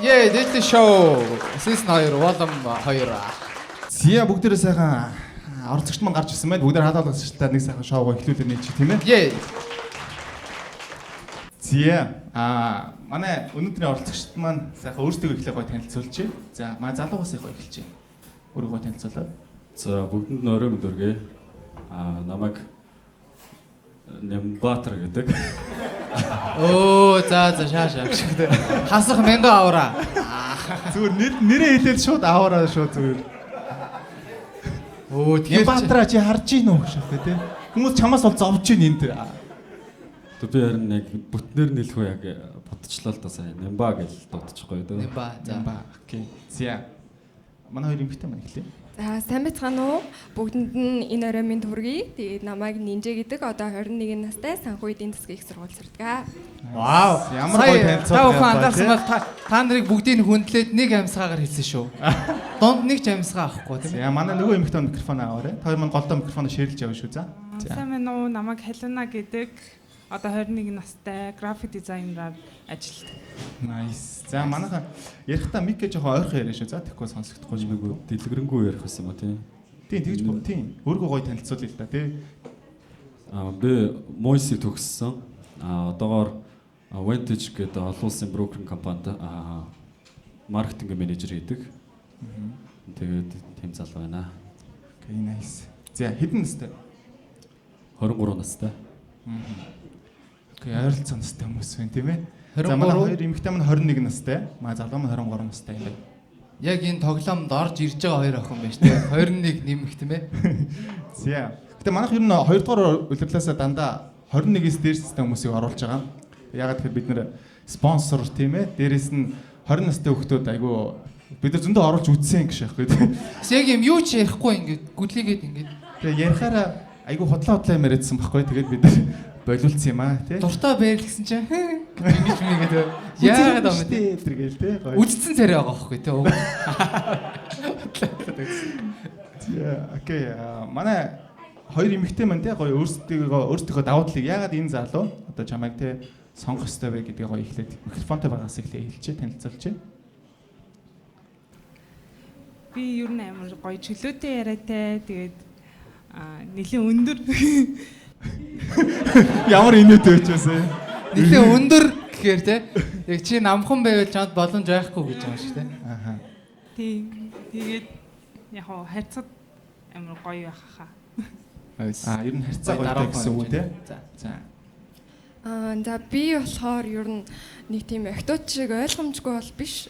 Дээлтэй шоу. Season 2, Volume 2. Зя бүгдээрээ сайхан орцогч маань гарч ирсэн байна. Бүгдээр хаалгалах шилтээр нэг сайхан шоугаа эхлүүлээ нэг чи тийм ээ. Зя манай өнөөдрийн орцогчд маань сайхан өөрсдөө эхлэх гой танилцуулчих. За манай залуугаас их гой эхэлчихье. Өөрийгөө танилцуулаад. За бүгдэнд нь орой мэдвэргээ. Намайг Нямбатар гэдэг. Оо за шаашаа. Хасах мянган авраа. Зүгээр нэрээ хэлээд шууд аваараа шууд зүгээр. Оо тэгэхээр Нямбатараа чи харж гин үү шахэ тий. Хүмүүс чамаас бол зовж гин энд. Би харин яг бүтнээр нэлхүү яг бодчихлоо л да сая. Нямба гэж дуудчихгүй дөө. Нямба. Нямба. Окей. Зя. Манай хоёр эмэгтэй маань эхлэв. За сайн байцгаана уу? Бүгдэнд нь энэ орой минь хүргэе. Тэгээд намайг Нинжэ гэдэг одоо 21 настай санхүү эдийн засгийн их сургууль сурдаг. Вау. Ямар гоё танилцуулга. Та бүхэн анзаарсан бол та нарыг бүгдийг хүндлээд нэг амьсгаагаар хэлсэн шүү. Донд нэг ч амьсгаа авахгүй тийм ээ. За манай нөгөө эмэгтэй микрофон аваарай. Та хоёр маань голдоо микрофоноо ширлж яваа шүү за. Сайн байна уу? Намайг Халина гэдэг. Одоо 21 настай график дизайнераар ажилладаг. Nice. За манайха ярихдаа мик гэж жоохон ойрхон яриа шүү. За тэгэхгүй сонсогдохгүй юм уу? Дэлгэрэнгүй ярих байсан юм уу тий? Тийм тэгж бод тийм. Өөргөө гоё танилцуулъя л да тий. Би Moise төгссөн. Одоогоор Vintage гэдэг олон улсын брокеринг компанид маркетинг менежер хийдэг. Тэгээд тийм залуу байна. Окей, nice. За хэдэн настай? 23 настай. Окей, ойролцоо настай хүмүүс байна тийм ээ. За манай хоёр эмэгтэй маань 21 настай. Манай залуу маань 23 настай юм байна. Яг энэ тоглоомд орж ирж байгаа хоёр охин байна шүү дээ. 21 нэмэх тийм ээ. За. Гэтэ манайх ер нь 2 дугаар удирлаасаа дандаа 21-с дээрс хүмүүсийг оруулж байгаа. Ягаад гэхээр бид нэр спонсор тийм ээ. Дээрээс нь 20 настай хүүхдүүд айгу бид нар зөндөө оруулж үтсэн гэж байхгүй тийм. Яг юм юу ч ярихгүй ингээд гүлээгээд ингээд. Тэгээ ярихаараа айгу хотлоо юм яриадсан байхгүй. Тэгээд бид нар болиулсан юм аа тий. Дуртай байрлсан чинь ингэж мэгээд яагаад юм тий тэргээл тий гоё. Үдцэн царай байгаа байхгүй тий. Окей манай хоёр эмэгтэй маань тий гоё өөрсдөө давуудлыг яагаад энэ залуу одоо чамайг тий сонгох ёстой вэ гэдгийг гоё эхлээд микрофонтой байгаас эхлэе хэлчихэ танилцуулчих. Би ер нь амар гоё чөлөөтэй яриатай. Тэгээд нэлийн өндөр. Ямар инээдтэй байчаасаа. Нилээ өндөр гэхээр тий. Яг чи намхан байвал чамд боломж байхгүй гэж байгаа шүү дээ. Аха. Тэгээд яг хоо хайцад амар гоё байх хаа. Ер нь харьцаа гоё гэсэн үг тий. За. За би болохоор ер нь нэг тийм актууд шиг ойлгомжгүй бол биш.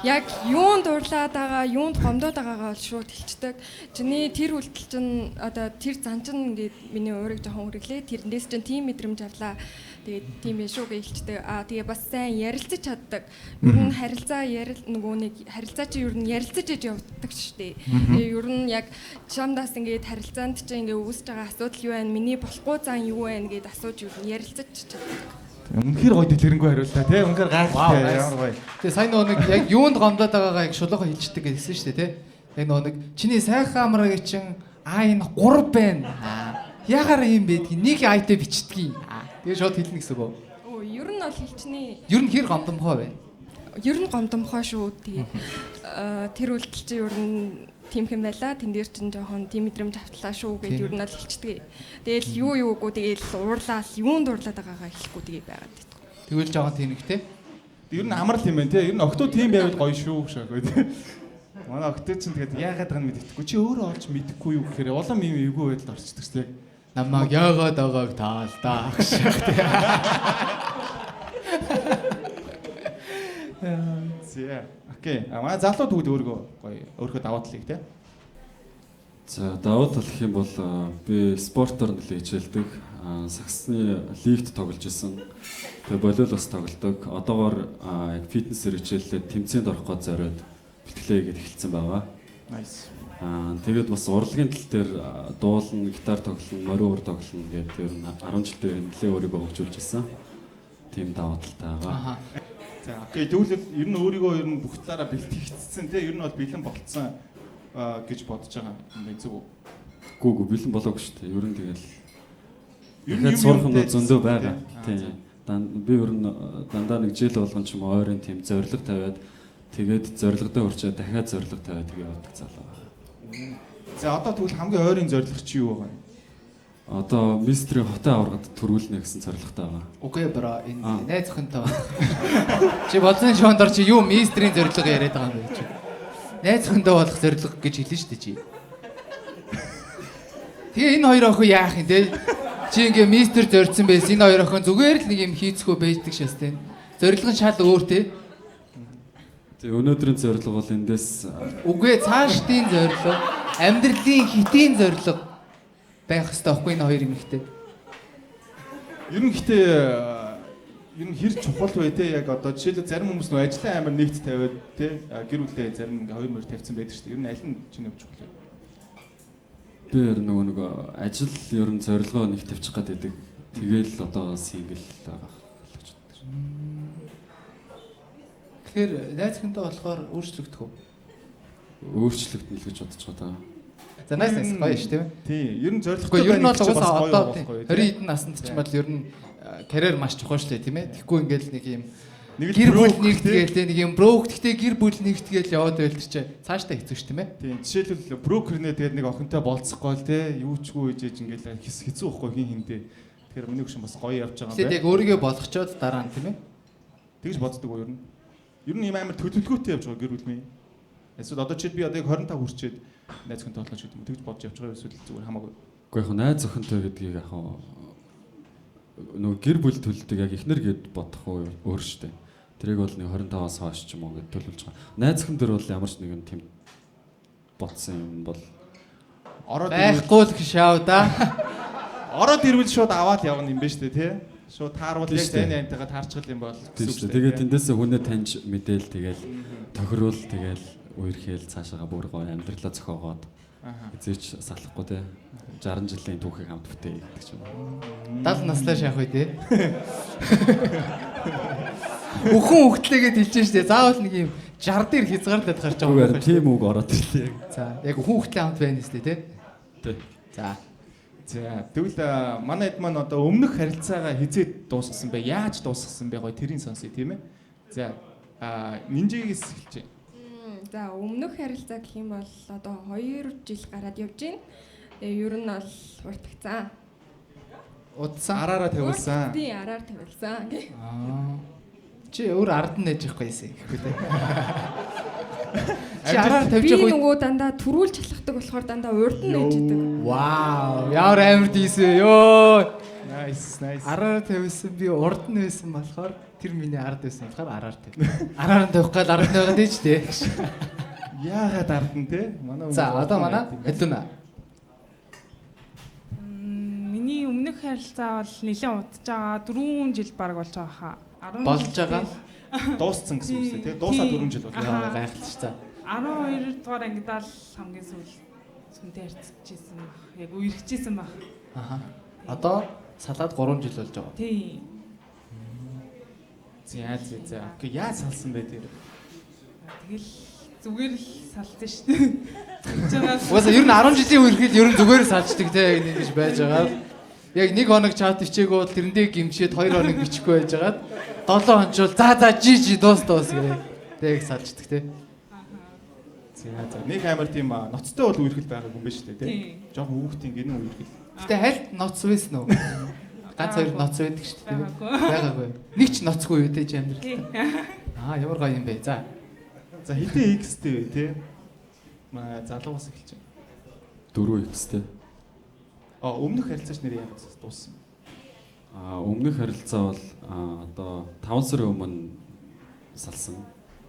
Яг юунд дурлаад байгаа, юунд гомдоод байгаагаа бол шууд хэлцдэг. Чиний тэр үйлдэл чинь одоо тэр зан чинь ингээд миний уурыг жоохон үргэлээ. Тэрнээс чинь тийм мэдрэмж авлаа. Тэгээд тийм ээ шүү гэж хэлцдэг. Тэгээ бас сайн ярилцаж чаддаг. Ер нь харилцаа нөгөө нэг харилцаа чи ер нь ярилцаж иж явдаг шүү дээ. Тэгээ ер нь яг чамдаас ингээд харилцаанд чи ингээд үүсэж байгаа асуудал юу вэ? Миний болохгүй зан юу вэ гэд асууж ер нь ярилцаж чаддаг. Үнэхээр гоё дэлгэрэнгүй хариултаа тий. Үнэхээр гайхалтай ямар гоё. Тэгээ сайн нөгөө нэг яг юунд гомдоод байгаагаа яг шулуухан хэлчихдэг гэсэн шүү дээ тий. Яг нөгөө нэг чиний сайхан амраг чинь энэ 3 байна. Ягаар юм байдгийг нэг айтэ бичдэг. Тэгээ шууд хэлнэ гэсэн үг. Ер нь бол хэлчихний. Ер нь хэр гомдомхой вэ? Ер нь гомдомхой шүү. Тэгээ тэр үйлдэл чинь ер нь тийм хэм байла. Тэн дээр чинь жоохон тийм мэдрэмж автлаа шүү гэж ер нь л хэлчихдэг. Тэгэл юугүй тэгэл уурлаад юунд уурлаад байгаагаа хэлэхгүй тэгээ байгаад байдаг. Тэгвэл жоохон тэнэгтэй. Ер нь амар л юм байна тий. Ер нь октоо тийм байвал гоё шүү шагаа тий. Манай октоо чинь тэгээд яагаад байгаа нь мэдэхгүй. Чи өөрөө олж мэдэхгүй юу гэхээр улам юм эвгүй байдал орчдөг тий. Намайг яагаад байгааг таалдаа агших тий. Зя. Окей. Манай залуу төгөөд өөрийнхөө даваа талыг тий. За даваа тал гэх юм бол би спортоор нэлээд хичээлдэг. Саксны лигт тоглож исэн. Тэгээ волейбол бас тоглодог. Одоогоор яг фитнесээр хичээллээд тэмцээнд орох гэж зориод бэлтгэлээ гээд эхэлсэн байгаа. Nice. Тэгээд бас урлагийн тал дээр дуулна, гитар тоглоно, морин уур тоглоно гэдэг ер нь 10 жилдээ нэлээд өөрийгөө хөгжүүлж ирсэн. Тийм даваа талтай байгаа. За окей тэгвэл ер нь өөрийгөө ер нь бүх талаараа бэлтгэгдсэн тий. Ер нь бол бэлэн болцсон гэж бодож байгаа юм байна зүг үү? Гүү бэлэн болоогүй шүү дээ. Ер нь тэгэл дахиад сурах юмнууд зөндөө байгаа. Тийм. Би ер нь дандаа нэг жил болгон ч юм уу ойрын тийм зориг тавиад тэгээд зоригдоо хүрчээ дахиад зориг тавиад тэгээ явдаг залуу байна. За одоо тэгвэл хамгийн ойрын зориг чи юу байгаа юм? Одоо мистрийн хотын аваргад төрүүлнэ гэсэн зоригтой байгаа. Үгүй бро энэ найз охинтой байна. Чи бодсон шоунд ор чи юу мистрийн зорилго яриад байгаа юм бэ чи? Найз охинтой болох зорилго гэж хэлнэ шүү дээ чи. Тэгээ энэ хоёр охин яах юм те? Чи ингээ мистер зорьсон байс энэ хоёр охин зүгээр л нэг юм хийцгөө байждаг шээс те. Зорилго нь шал өөр те. Тэгээ өнөөдрийн зорилго бол эндээс Үгүй цаашдын зорилго, амьдралын хитийн зорилго байх хэрэгтэй байхгүй энэ хоёр юм ихтэй. Ер нь гэхдээ ер нь хэр чухал вэ те яг одоо жишээлбэл зарим хүмүүс нөө ажлын амар нэгт тавиад те гэр бүлээ зарим ингээ 2 мөр тавьсан байдаг шүү дээ. Ер нь аль нь чиний чухал вэ? би нэг ажил ер нь зорилгоо нэг тавьчих гээд байдаг. Тэгээл одоо сингл байгаа гэж боддог. Тэгэхээр найз охинтой болохоор өөрчлөгдөх үү? Өөрчлөгдөн л гэж бодож байгаа. За nice гоё шүү дээ. Тий, ер нь зорилготой Гэхдээ ер нь бол байх чинь бас угаасаа гоё одоо байхгүй, 20 хэдэн наснд ч юм бол ер нь карьер маш чухал шүү дээ тийм ээ. Тэгэхгүй ингээл нэг юм нэг гэр бүл нэгтгээл те нэг юм брок гэхдээ гэр бүл нэгтгээл яваад байл тэр чинь цаашдаа хэцүү шүү тийм ээ. Тийм жишээлбэл брокернээ тэгээд нэг охинтой болцохгүй л те юу ч гоо ижээж ингээл хэцүү байхгүй хин хиндэ. Тэгэхээр миний хөшин бас гоё явж байгаа юм Тэгээд яг өөрийгөө болгочоод дараа нь тийм ээ. Тэгж боддог уу ер нь? Ер нь юм амар төлөвлөгөөтэй явж байгаа гэр бүлмээ. Эсвэл одоо чи би одоо яг 25 хүрчээд найз охинтой болох ч гэдэг юм. Тэгж бодож явж байгаа эсвэл зүгээр хамаагүй. Гэхдээ яг найз охинтой гэдгийг яг нөгөө гэр бүл төлөлтөг яг ихнэр гэд бодох өөр штэ. Тэрийг бол нэг 25-аас хойш ч юм уу гэд төлөвлөж байгаа. Найз охин дөр бол ямар ч нэгэн тийм бодсон юм бол Ороод Байхгүй л шаав да. ороод ирвэл шууд аваад явна юм байна штэ тий. Шууд тааруул яг Тий, штэ. таны антайгаа таарчихл юм бол тийм шүү дээ. Тэгээд тэндээсээ хүнээ таньж мэдээл тэгэл тохируул тэгэл үерхэл цаашаага бүр гоё амьдралаа зохиогоод эзээч салахгүй те 60 жилийн түүхийг хамт бүтээ гэдэг ч юм. 70 настай шаах үү те. Өхөн хөхтлээгээд хэлж штэ. Заавал нэг юм 60 дээр хязгаарлаад гарч байгаа Үгээр тийм үг ороод ирлээ. За яг өхөн хөхтлээ хамт байна штэ те. Тэ. За. За тэгвэл манай хэд маань одоо өмнөх харилцаагаа хизээд дуусгасан бэ? Яаж дуусгасан бэ? Гоё тэрийг сонсъё тийм ээ. За нинжигээс эхэлж. За өмнөх харилцаа гэх юм бол одоо 2 жил гараад явж байна. Тэгээ ер нь бол уртагцсан. Удсан. Араараа тавилсан. Тий, араар тавилсан. Чи өөр ард нь нээж явахгүй юмсэн гэхгүй те. Чи араар тавьж Би явах үед нөгөө дандаа төрүүлж халахдаг болохоор дандаа урд нь нээж идэг. вау, ямар амар дийсвэ ёо. Nice, nice. Араар тавьсан би урд нь байсан болохоор тэр миний ард байсан болохоор араар тавь. Араар нь тавих гал ард нь байгаа дээ ч те. Яагаад ардан те? Манай За одоо манай Элүна. Миний өмнөх харилцаа бол нэлээд удаж байгаа. 4 жил баг болж байгаа хаа. Болж байгаа. дууссан гэсэн үг үү те? Дуусаад 4 жил боллоо. Яа гайхалтай ч за. 12 дугаар ангидаа л хамгийн сүүл сүнтэй харьцчихсэн баг. Яг үерхчихсэн баг. Аха. Одоо салаад 3 жил болж байгаа. Тий. За. Окей, яаж салсан бэ тэр? Тэгэл зүгээр л салсан шүү дээ. Угаасаа ер нь 10 жилийн үерхэл ер нь зүгээр салждаг те ингэж байж байгаа. Яг 1 хоног чат ичээгөө тэрэндээ гимшээд 2 хоног бичихгүй байж байгаад 7 хончвол за жи дуус гээ. Тэг салждаг те. За. Нэг амар тийм ноцтой бол үерхэл байгааг юм байна шүү дээ те. Тий. Жохон хүүхдийн гэнэ үерхэл. Гэтэ хальт ноц байсан уу? Ганц хоёр ноц байдаг шүү дээ. Байгаагүй. Байгаагүй. Нэг ч ноцгүй юу те чи амьдрал. Тий. Ямар гоё юм бэ. За. За хэдэн X-тэй вэ те? Залуугаас эхэлж байна. 4 X-тэй. Өмнөх харилцаач нэр яг дууссан. Өмнөх харилцаа бол одоо 5 сарын өмнө салсан.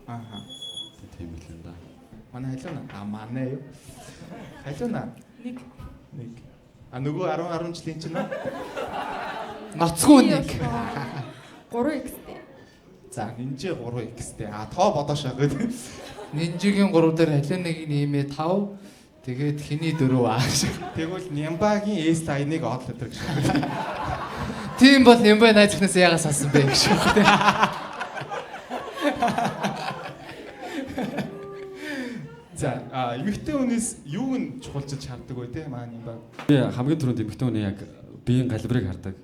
Ааха. Тийм л юм да. Манай халиуна. Манай юу? Халиуна. Нэг. Нөгөө 10 жилийн чинь нөө. Ноцгүй нэг. 3x-тэй. За, нинжээ 3x-тэй. Тоо бодоошаа гэдэг. Нинжигийн 3 дээр халиуныг нэмээ 5. Тэгээд хиний 4 ааш. Тэгвэл Нямбагийн S-line-ыг оол өдр гэж. Тийм бол Нямбай найз охноос яагаас салсан бэ гэж байна. За, эмэгтэй хүнээс юуг нь чухалчилж хардаг вэ те? Маань Нямбаг. Би хамгийн түрүүнд эмэгтэй хүний яг биеийн галбирыг хардаг.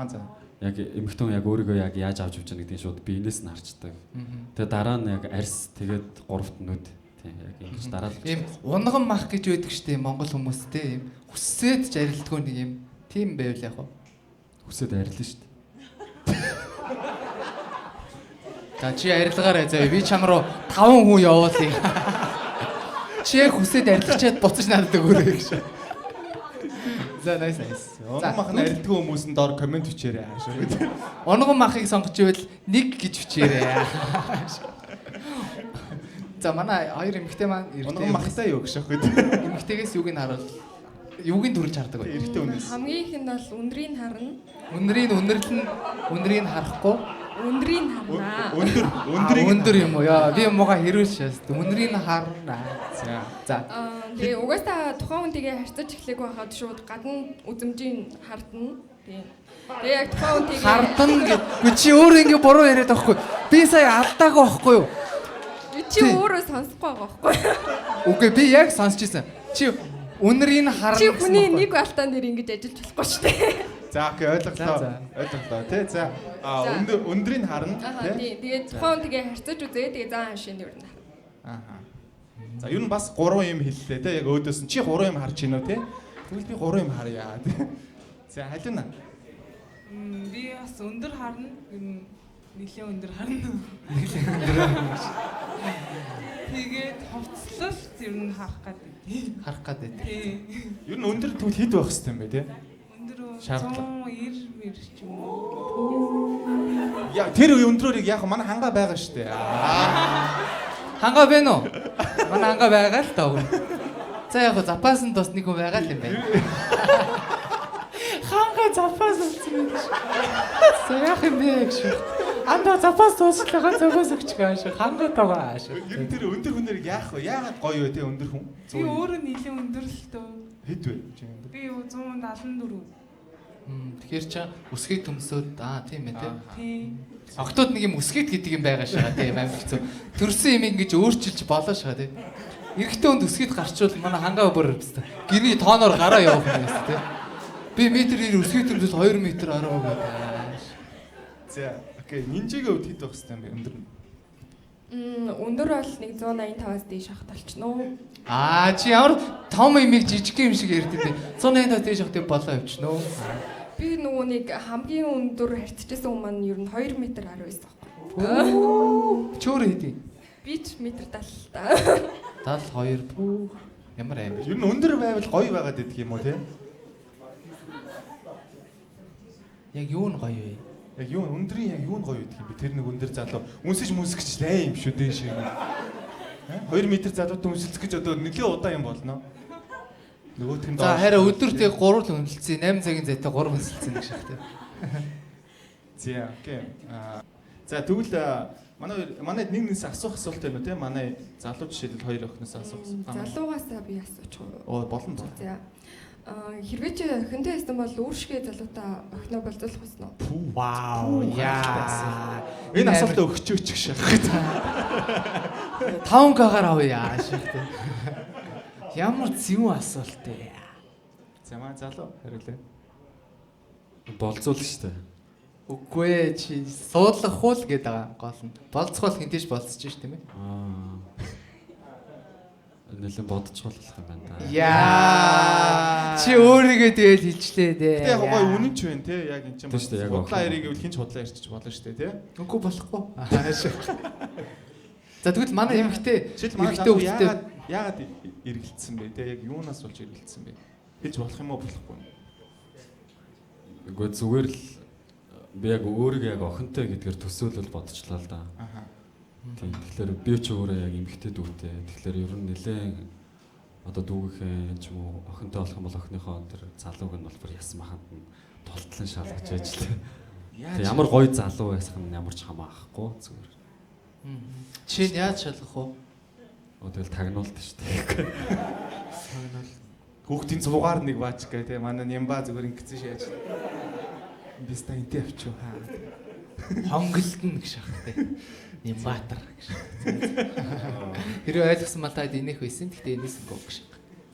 За. яг эмэгтэй хүн яг өөрийгөө яг яаж авч явж байгаа гэдгийг шууд биенээс нь харцдаг. Тэгээ дараа нь яг арьс тэгээд гуравт нүд тийм яг ингэж дараалж. Ийм унган мах гэж байдаг штэ Монгол хүмүүстэй ийм хүссээд ч арилдгүй нэг юм тийм байвал яг. Хүсээд арилна шүү дээ. За чи арилгаарай заа. Би чам руу 5 хүн явуулъя. Чи яг хүсээд арилгачаад буцаж надад өгөөрэй гэж. За nice. Унган мах нь арилдгүй хүмүүс нь доор комент бичээрэй аашаа. Унган махыг сонгож ивэл 1 гэж бичээрэй. За манай хоёр эмэгтэй маань Унган махтай юу гэж аахгүй. эмэгтэйгээс юуг нь харуул. Юуг нь төрж хардаг вэ? Эрэгтэй хүнээс. Хамгийн их нь бол өндрийг харна. Өндрийг харахгүй. Өндрийг харна. Өндөр юм уу? Яа, би мууга хэрүүлж шээс. Өндрийг харна. За. Тэгээ угаасаа тухайн хүн тэгээ харьцаж эхлэх байхад шууд гадна үзмжийн хардна. Тэгээ яг тухайн хүн тэгээ Хардна гэдэг. Чи өөрөө ингэ буруу яриад байхгүй. Би сая алдаагүй байхгүй юу? чи өөрөө сонсохгүй байгаа байхгүй юу? Үгүй би яг сонсч ирсэн. Чи өнрийг харна. Чи хүний нэг алтан дээр ингэж ажиллаж болохгүй шүү дээ. За окей ойлголоо. Ойлголоо тий. За өндрийг харна тий. Тэгээ тухайн хүн тэгээ харьцаж үзээ. Тэгээ заа хашийн юу нэ. Ааха. За ер нь бас 3 юм хэллээ тий. Яг өөдөөс нь чи 3 юм харж гинөө тий. Тэгвэл би 3 юм харъя тий. За халина. Би бас өндөр харна. Ер нь нэлээ өндөр харна. Тэгээд хувцлалт ер нь харах гэдэг. Харах гэдэг. Тий. Ер нь өндөр тэгвэл хэд байх хэвээр юм бэ тий? Өндөр Шаардлага. 190 мэр ч юм уу. Я тэр өндрөөрийг яг манай хангаа байгаа шүү дээ. Хангаа бэ нөө? Манай хангаа байгаа л таа. За яг запас нь бас нэг хүн байгаа л юм байна. Хангаа запас болсон юм шиг. За яг юм бэ гэж. Анда запас тууслага запас өгч gaаш. Хангаа тагаа ааш. Ер нь тэр өндөр хүнээр яах вэ? Яагаад гоё вэ тий өндөр хүн? Би өөрөө нэлээ өндөр л төө. Хэд вэ? Би 174. Тэгэхээр чи өсгий төмсөөд тийм ээ тий. Тий. Октод нэг юм өсгийт гэдэг юм байгаа шаа тий амар хэцүү. Төрсөн юм ингэж өөрчилж болоо шаа тий. Эрэгтэй хүнд өсгийт гарчвал манай хангаа бүр өстө. Гиний тооноор гараа явах юм байна тий. Би метрээр өсгийт төмсөд 2 метр арга байгаа. За окей нинжигийн хувьд хэд байх хэвээр юм бэ өндөр нь? Өндөр бол 185-аас дээш хахад болчихно. Чи ямар том имийг жижиг юм шиг ярьдээ. 185 дээш хахад болоо явчихно. Би нөгөө нэг хамгийн өндөр харьцажсэн хүн маань ер нь 2 м 10 байсан байхгүй. Чөөр хэдий? Би ч 1 м 70 та. 72. Ямар амар. Ер нь өндөр байвал гоё байгаад идэх юм уу те? Яг юу нь гоё вэ? Яг юу өндрийн яг юу нь гоё идэх юм бэ? Тэр нэг өндөр залуу үнсэж мүсгэж лай юм шүү дээ шиг. 2 м залуутай үнсэлцэх гэж одоо нэлээд удаа юм болно. Нөгөөх нь За хараа өдөр тэг 3 л үнэлцээ 8 цагийн зайтай 3 үнэлцээ нэг шиг тий. За окей. За тэгвэл манай нэгнээс асуух асуулт байна уу те? Манай залуу жишээлбэл хоёр охиноос асуух. Залуугаасаа би асуучих уу? Оо болно. За. Хэрвээ чи охинтой байсан бол өөршгөө залуутай охиноо болцуулах байсан уу? Вау яа. Энэ асуултаа өгчөөч гэж шахах. 5К-гаар авъя шиг тий. Ямар зэвүүн асуулт ээ. За маа залуу хариулъя. Болцоол штэ. Үгүй ээ чи суудлах хуул гэдэг байгаа гол нь. Болцгол хинтэйж болцож ш тийм ээ. Нэлээд бодцгол болох юм байна да. Яа. Чи өөрийгөө тэгэл хэлчлээ дээ. Гэтэ яг гой үнэн ч байна те. Яг энэ чинь яг худлаа яриг гэвэл хинч худлаа ярьчих болно шүү дээ те. Үгүй болохгүй. За тэгвэл манай эмэгтэй Эмэгтэй яагаад эргэлцсэн бэ те? Яг юунаас болж эргэлцсэн бэ? Хэлж болох юм уу болохгүй юм? Үгүй зүгээр л би яг өөрийгөө яг охинтой гэдгээр төсөөлөл бодчихлаа л да. Аха. Тийм. Тэгэхээр би ч өөрөө яг эмэгтэй дүүтэй. Тэгэхээр ер нь нэлээд одоо дүүгийнхээ ч юм уу охинтой болох юм бол охиныхоо тэр залууг нь бол бүр яссан маханд нь тултлан шалгаж ажиллаа. Ямар гоё залуу байсан нь ямар ч хамаахгүй зүгээр. Чи яаж шалгах вэ? Тэгэл тагнуулт шүү дээ. Хүүхдийн цугаар нэг баач гэ те. Манай нямба зүгээр ингэсэн шааж. Биста интэй авчуу хаа. Хонголтон гэж ах те. Нямбатар гэж. Хэрвээ ойлгосон мал таад инех байсан. Гэхдээ энэс гоо гэж.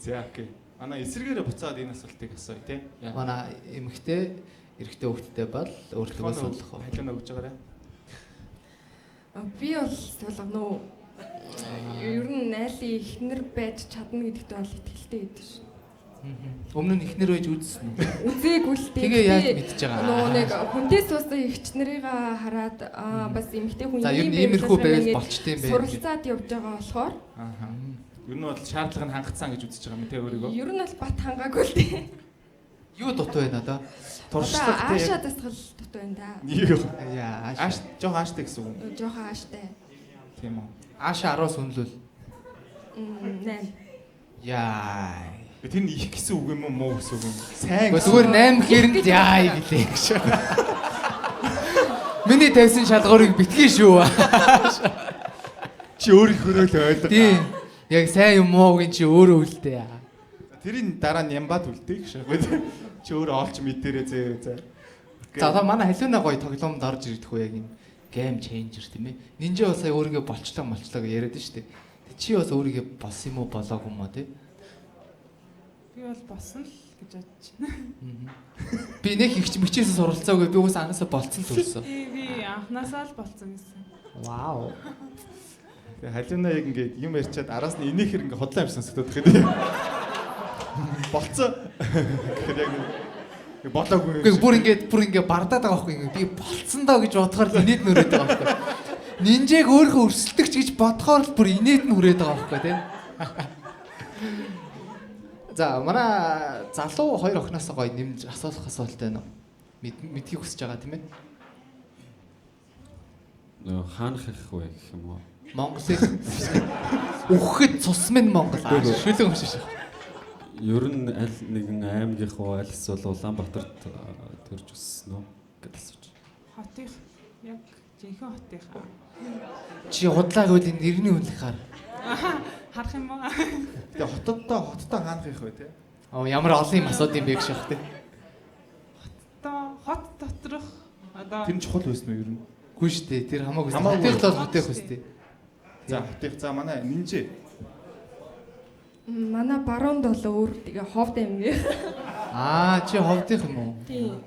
За окей. Манай эсрэгээрээ буцаад энэ асуултыг асууя те. Манай эмэгтэй эрэгтэй хүүхдтэй бол өөртөө суулгах уу? Халиуна өгж байгаарай. Би бол суулгано. Ер нь айлын ихнэр байж чадна гэдэгт бол итгэлтэй байдаг шүү. Өмнө нь ихнэр байж үзсэн үү? Үзээгүй л Тэгээ яаж мэдчихэж байгаа? Нөө нэг хүнтэй суусан эгч нарыг хараад бас эмэгтэй хүн За ер нь иймэрхүү байвал болчтой юм байна. Суралцаад явж байгаа болохоор Ааха. Ер нь бол шаардлага нь хангацсан гэж үзэж байгаа юм те өөрийгөө. ер нь бол бат хангаагүй л дээ. Юу дутуу байна одоо? Туршлагатай. Аашаа дасгал дутуу байна да. Юу? Яа, Ааш жоох ааштай гэсэн үг. Жохон ааштай. Тийм үү. Аашаа 10-аас үнэлвэл 8. яа. Тэр нь их гэсэн үг юм уу муу гэсэн үг юм. Сайн. Зүгээр 8 гэрэнд яа гэлээ гэж. Миний тавьсан шалгуурыг битгий шүү. Чи өөрийнхөө л ойлгоо. Тийм. Яг сайн юм уу гин чи өөрөө үлдээ. Тэрийн дараа нь ямбад үлдээ гэж шахав. Чи өөрөө олж мэдэрээ зөө. За одоо манай халиуна гоё тоглоомд орж ирдэг хөө яг юм game changer тийм ээ. Нинжа бас сая өөрийгөө болчлоо яриад нь шүү дээ. Чи бас өөрийгөө болсон юм уу болоогүй юм уу тий? Би бол босно л гэж бодож байна. Би нэг ихч мичээс суралцаагүй би уус анасаа болцсон л төрсөн. Би анханасаа л болцсон гэсэн. Вау. Тэгээ халиуна яг ингээд юм ярьчаад араас нь инээхэр ингээд хотлоо юмсан сонсогдоод байдаг. Болцсон. Тэгэхээр яг болоогүй. Гэхдээ бүр ингээд бардаад байгаа байхгүй би болцсон доо гэж бодохоор л инээд нүрээд байгаа байхгүй. Нинжээг өөрийнхөө өрсөлдөгч гэж бодохоор л бүр инээд нүрээд байгаа байхгүй тийм. За манай залуу хоёр охиноос гоё нэмж асуулах асуулт байна уу? Мэдхийг хүсэж байгаа тийм ээ. Хаанах их вэ гэх юм уу? Монголыг үхэхэд цус минь Монгол шүлэн өмшөж. Ер нь аль нэгэн аймгийнх уу аль эсвэл Улаанбаатарт төрж өссөн үү гэдээ асууж. Хотынх яг жинхэнэ хотынхаа. Чи худлаа гэвэл энэ нэрний үнэлэхээр Харах юм уу? Тэгээ хоттой хаанах их вэ те? ямар олон юм асууд юм бэ гэж байна те. Хот доторх одоо Тэр нь чухал байсан уу ер нь? Үгүй шүү дээ. Тэр хамаагүй. Хамаагүй. Хотынх л хотынх үстэй. За хотынх за манай нинжээ. Манай баруунд бол өөр тэгээ ховд аймгийн. Чи ховдынх юм уу? Тийм.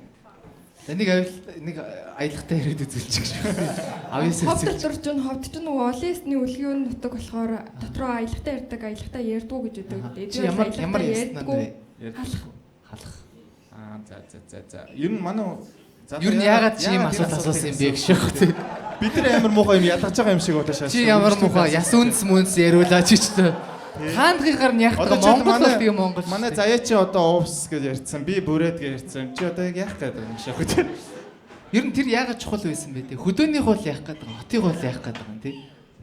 Нэг аялагтай ирээд үзүүлчих гэж байна. Авьяас Ховд хэлчих. дотор ч ховд ч Олесны үлгийн нутаг болохоор дотроо аялагтай ярьдаг, аялагтай ярьдгүй гэж өгдөг. Чи ямар ярьсан вэ? Халах. За. Ер нь манай Ер нь яагаад чи юм асуулт асуусан юм бэ гэж байна те. бид нар амар муухай юм ядгаж байгаа юм шиг болоо шааш. Чи ямар муухай яс үнс мүнс яриулаа чи ч те. Хаандгийнхаар нь яг Монгол бол тийм Монгол. Манай заяа чи одоо уус гэж ярьсан. Би бүрээд гэж ярьсан. Чи одоо яг яах гээд байгаа юм шаах үү? Ер нь тэр яагаад чухал байсан бэ те. Хөдөөнийх бол яах гээд байгаа. Хотыг бол яах гээд байгаа юм те.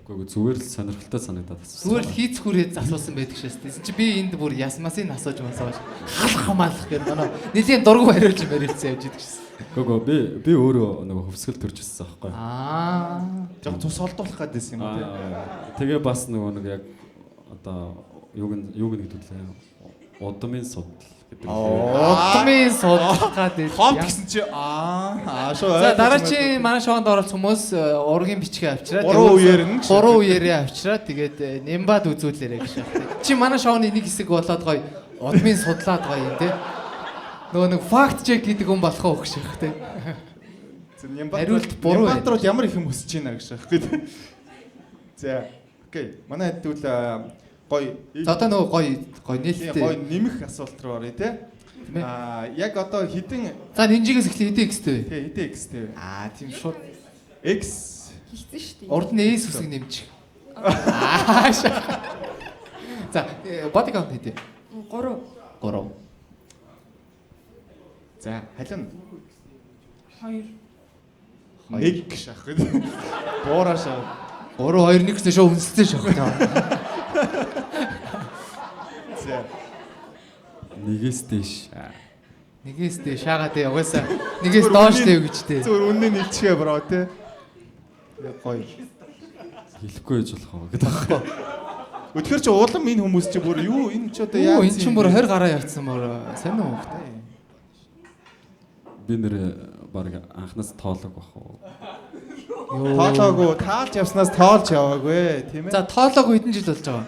Үгүй зүгээр л сонирхолтой санагдаад асуусан. Зүгээр л хийц хүрээд асуусан байдаг шээс. Чи би энд бүр ясмасыг асууж масааж халах хамаалах гэдэг манай нэлийн дургу хариулж мэрэлцээ явж идэг шээс. Гого би өөрөө нөгөө хөвсгөл төрж өссөн байхгүй. Жог тус олдуулах гэдээсэн юм уу те. Тэгээ бас нөгөө нэг яг одоо юуг нэгдүүлээ. Удмын судал гэдэг. Удмын судал гэдэг. Ховд гэсэн чи шүү. За дараагийн манай шоунд оролцох хүмүүс ургийн бичгээ авчираад 3 үеэр нь 3 үеэрээ авчираад тэгээд нямбад үзүүлээрэй гэж байна. Чи манай шоуны нэг хэсэг болоод гоё удмын судлаад гоё юм те. Нөгөө нэг факт чек гэдэг хүн болох уу гэж байна те. Хариулт буруу. Нямбад руу ямар их юм өсөж байна гэж байна. За окей. Манай хэдүүл гоё. За одоо нөгөө гоё нээлттэй. Гоё нэмэх асуулт руу оръё те. Яг одоо хідэн За нинжигээс эхлэе хэдэн x-тэй вэ? тий хідэн x-тэй вэ? Тийм шууд X Хэлсэн шүү дээ. урд нь s үсэг нэмчих. За body count хэдэ? 3. 3. за халин 2 1 шах гэдэг. Буурашаа 3 2 1 гэсэн шоу үнсэлтэй шах. за Нэгээс дээш. Нэгээс дэ шаагаа дэ угаасаа нэгээс доош дэ гэж дэ. зүгээр үнэн нийлчихээ бро те. Гоё. Хэлэхгүй байж болох уу гэдэг аахгүй. Өтгөр чи улам энэ хүмүүс чи бүр юу энэ ч одоо Яа яа энэ ч бүр 20 гараа явцсан мөр сайн уу хөхтэй. Би нэр баг анхнаас тоолог бах уу. тоолоогүй таалж явснаас тоолж яваагүй тийм ээ. За тоолоог хэдэн жил болж байгаа?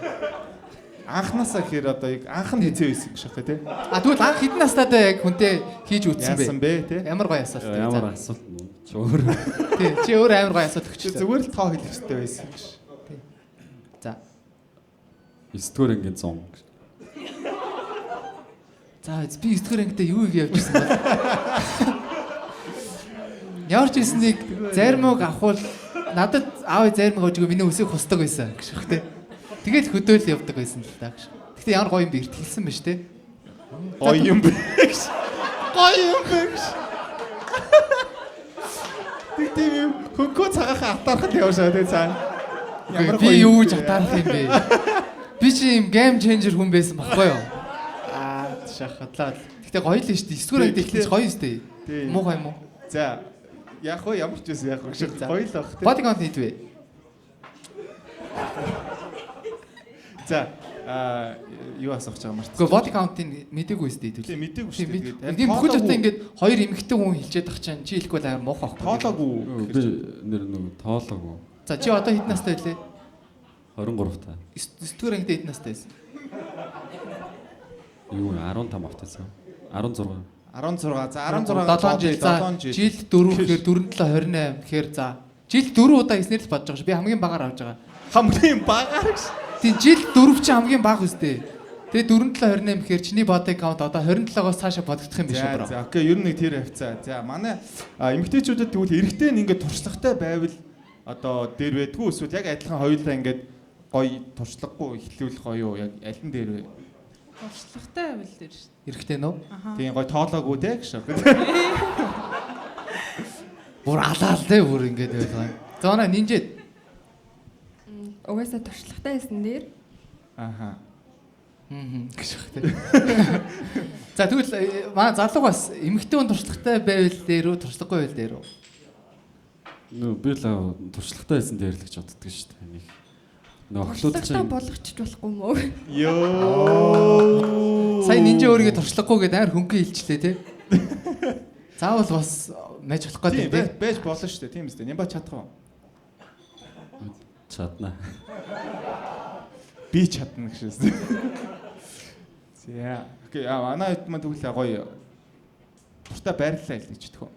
анханасаа гэхээр одоо яг анх нь хизээ байсан гэж байна тий. А тэгвэл анх хэдэн настайдаа яг хүнтэй хийж үзсэн бэ? Яасан бэ тий. Ямар гоё асуулт. Ямар асуулт нь ч өөр. Тий, чи өөр амар гоё асуулт өгч. Зүгээр л тоо хэлэх хэрэгтэй байсан гэж. За. 9-р ангийн 100. За би 9-р ангитай юу хийе явжсэн бол. Ямар ч хэлсэн нэг зармыг авахул надад аав зармыг авчихгүй миний өсөйг хусдаг байсан гэж бах тий. Тэгэл хөдөөл явдаг байсан л та гэж. Гэтэ ямар гоё юм бэ? Хэлсэн ба ш тий. Гоё юм бэ гэж. Гоё юм бэ гэж. Тэг тийм юм хөнгөө цагаахаа атаархад явшаа тий цаа. Би юу гэж атаарах юм бэ? Би чи юм гейм ченжер хүн байсан баггүй юу? Шахатлаа. Гэтэ гоё л шүү дээ. 9-р ангид эхлэж гоё шүү дээ. Муу гоё юм уу? За яг хөө ямар ч байсан яг хөө шиг гоё л баг тий. Body count хийдвэ. За юу асуух гэж байгаа март. Гэхдээ body count-ыг мэдээгүй шүү дээ. Тийм мэдээгүй шүү дээ. Тэгээд бүхэл бүтэн ингээд хоёр эмэгтэй хүн хэлчихэд ах чинь чи хэлэхгүй амар муухай байхгүй. Тоолоогүй. Би нэр нэг тоолоогүй. За чи одоо хэд настай вэ? 23 та. 9-р ангид хэд настай байсан? Юу 15 автасан. 16. 16. За 7 жил. За жил 4 гэхээр 4-7 28 гэхээр за жил 4 удаа хийснээр л бодож байгаа ш. Би хамгийн багаар авч байгаа. Хамгийн багаар гэж. Тийм жил 4 чи хамгийн бага үстэй. Тэгээ 4-7 28 гэхээр чиний body count одоо 27-оос цаашаа бодогдох юм биш үү? За окей, ер нь нэг тэр хавцаа. За манай эмэгтэйчүүдэд тэгвэл эрэгтэй нь ингээд туршлагатай байвал одоо дээр байдгүй эсвэл яг адилхан хоёулаа ингээд гоё туршлагагүй эхлүүлэх гоё юу? Яг аль нь дээр вэ? Туршлагатай байвал дээр шүү. Эрэгтэй нөө? Тийм гоё тоолоогүй те гэж. Бүр алаал те бүр ингээд байлаа. Зона нинжэд. Угаасаа туршлагатай байсан дээр. Аха. Гэж бах те. За тэгвэл манай залуу бас эмэгтэй хүн туршлагатай байвал дээр үү, туршлагагүй байвал дээр үү? Нөө би л туршлагатай байсан дээр л гэж боддөг шүү дээ. Нэг нөө охлууд Туршлагатай болгочих болохгүй мó. Йоо. Сайн нинжэ өөрийгөө туршлагагүй гэдээ амар хөнгөн хэлчлээ те. Заавал бас мэж болох гэдэг те. Байж болно шүү дээ. Тийм үстэй. Нямба чадах уу? чадна. Би чадна гэшээс. За. Окей, манай хэд мань тэгвэл гоё. Туртаа байрлалаа хэлж чадах уу?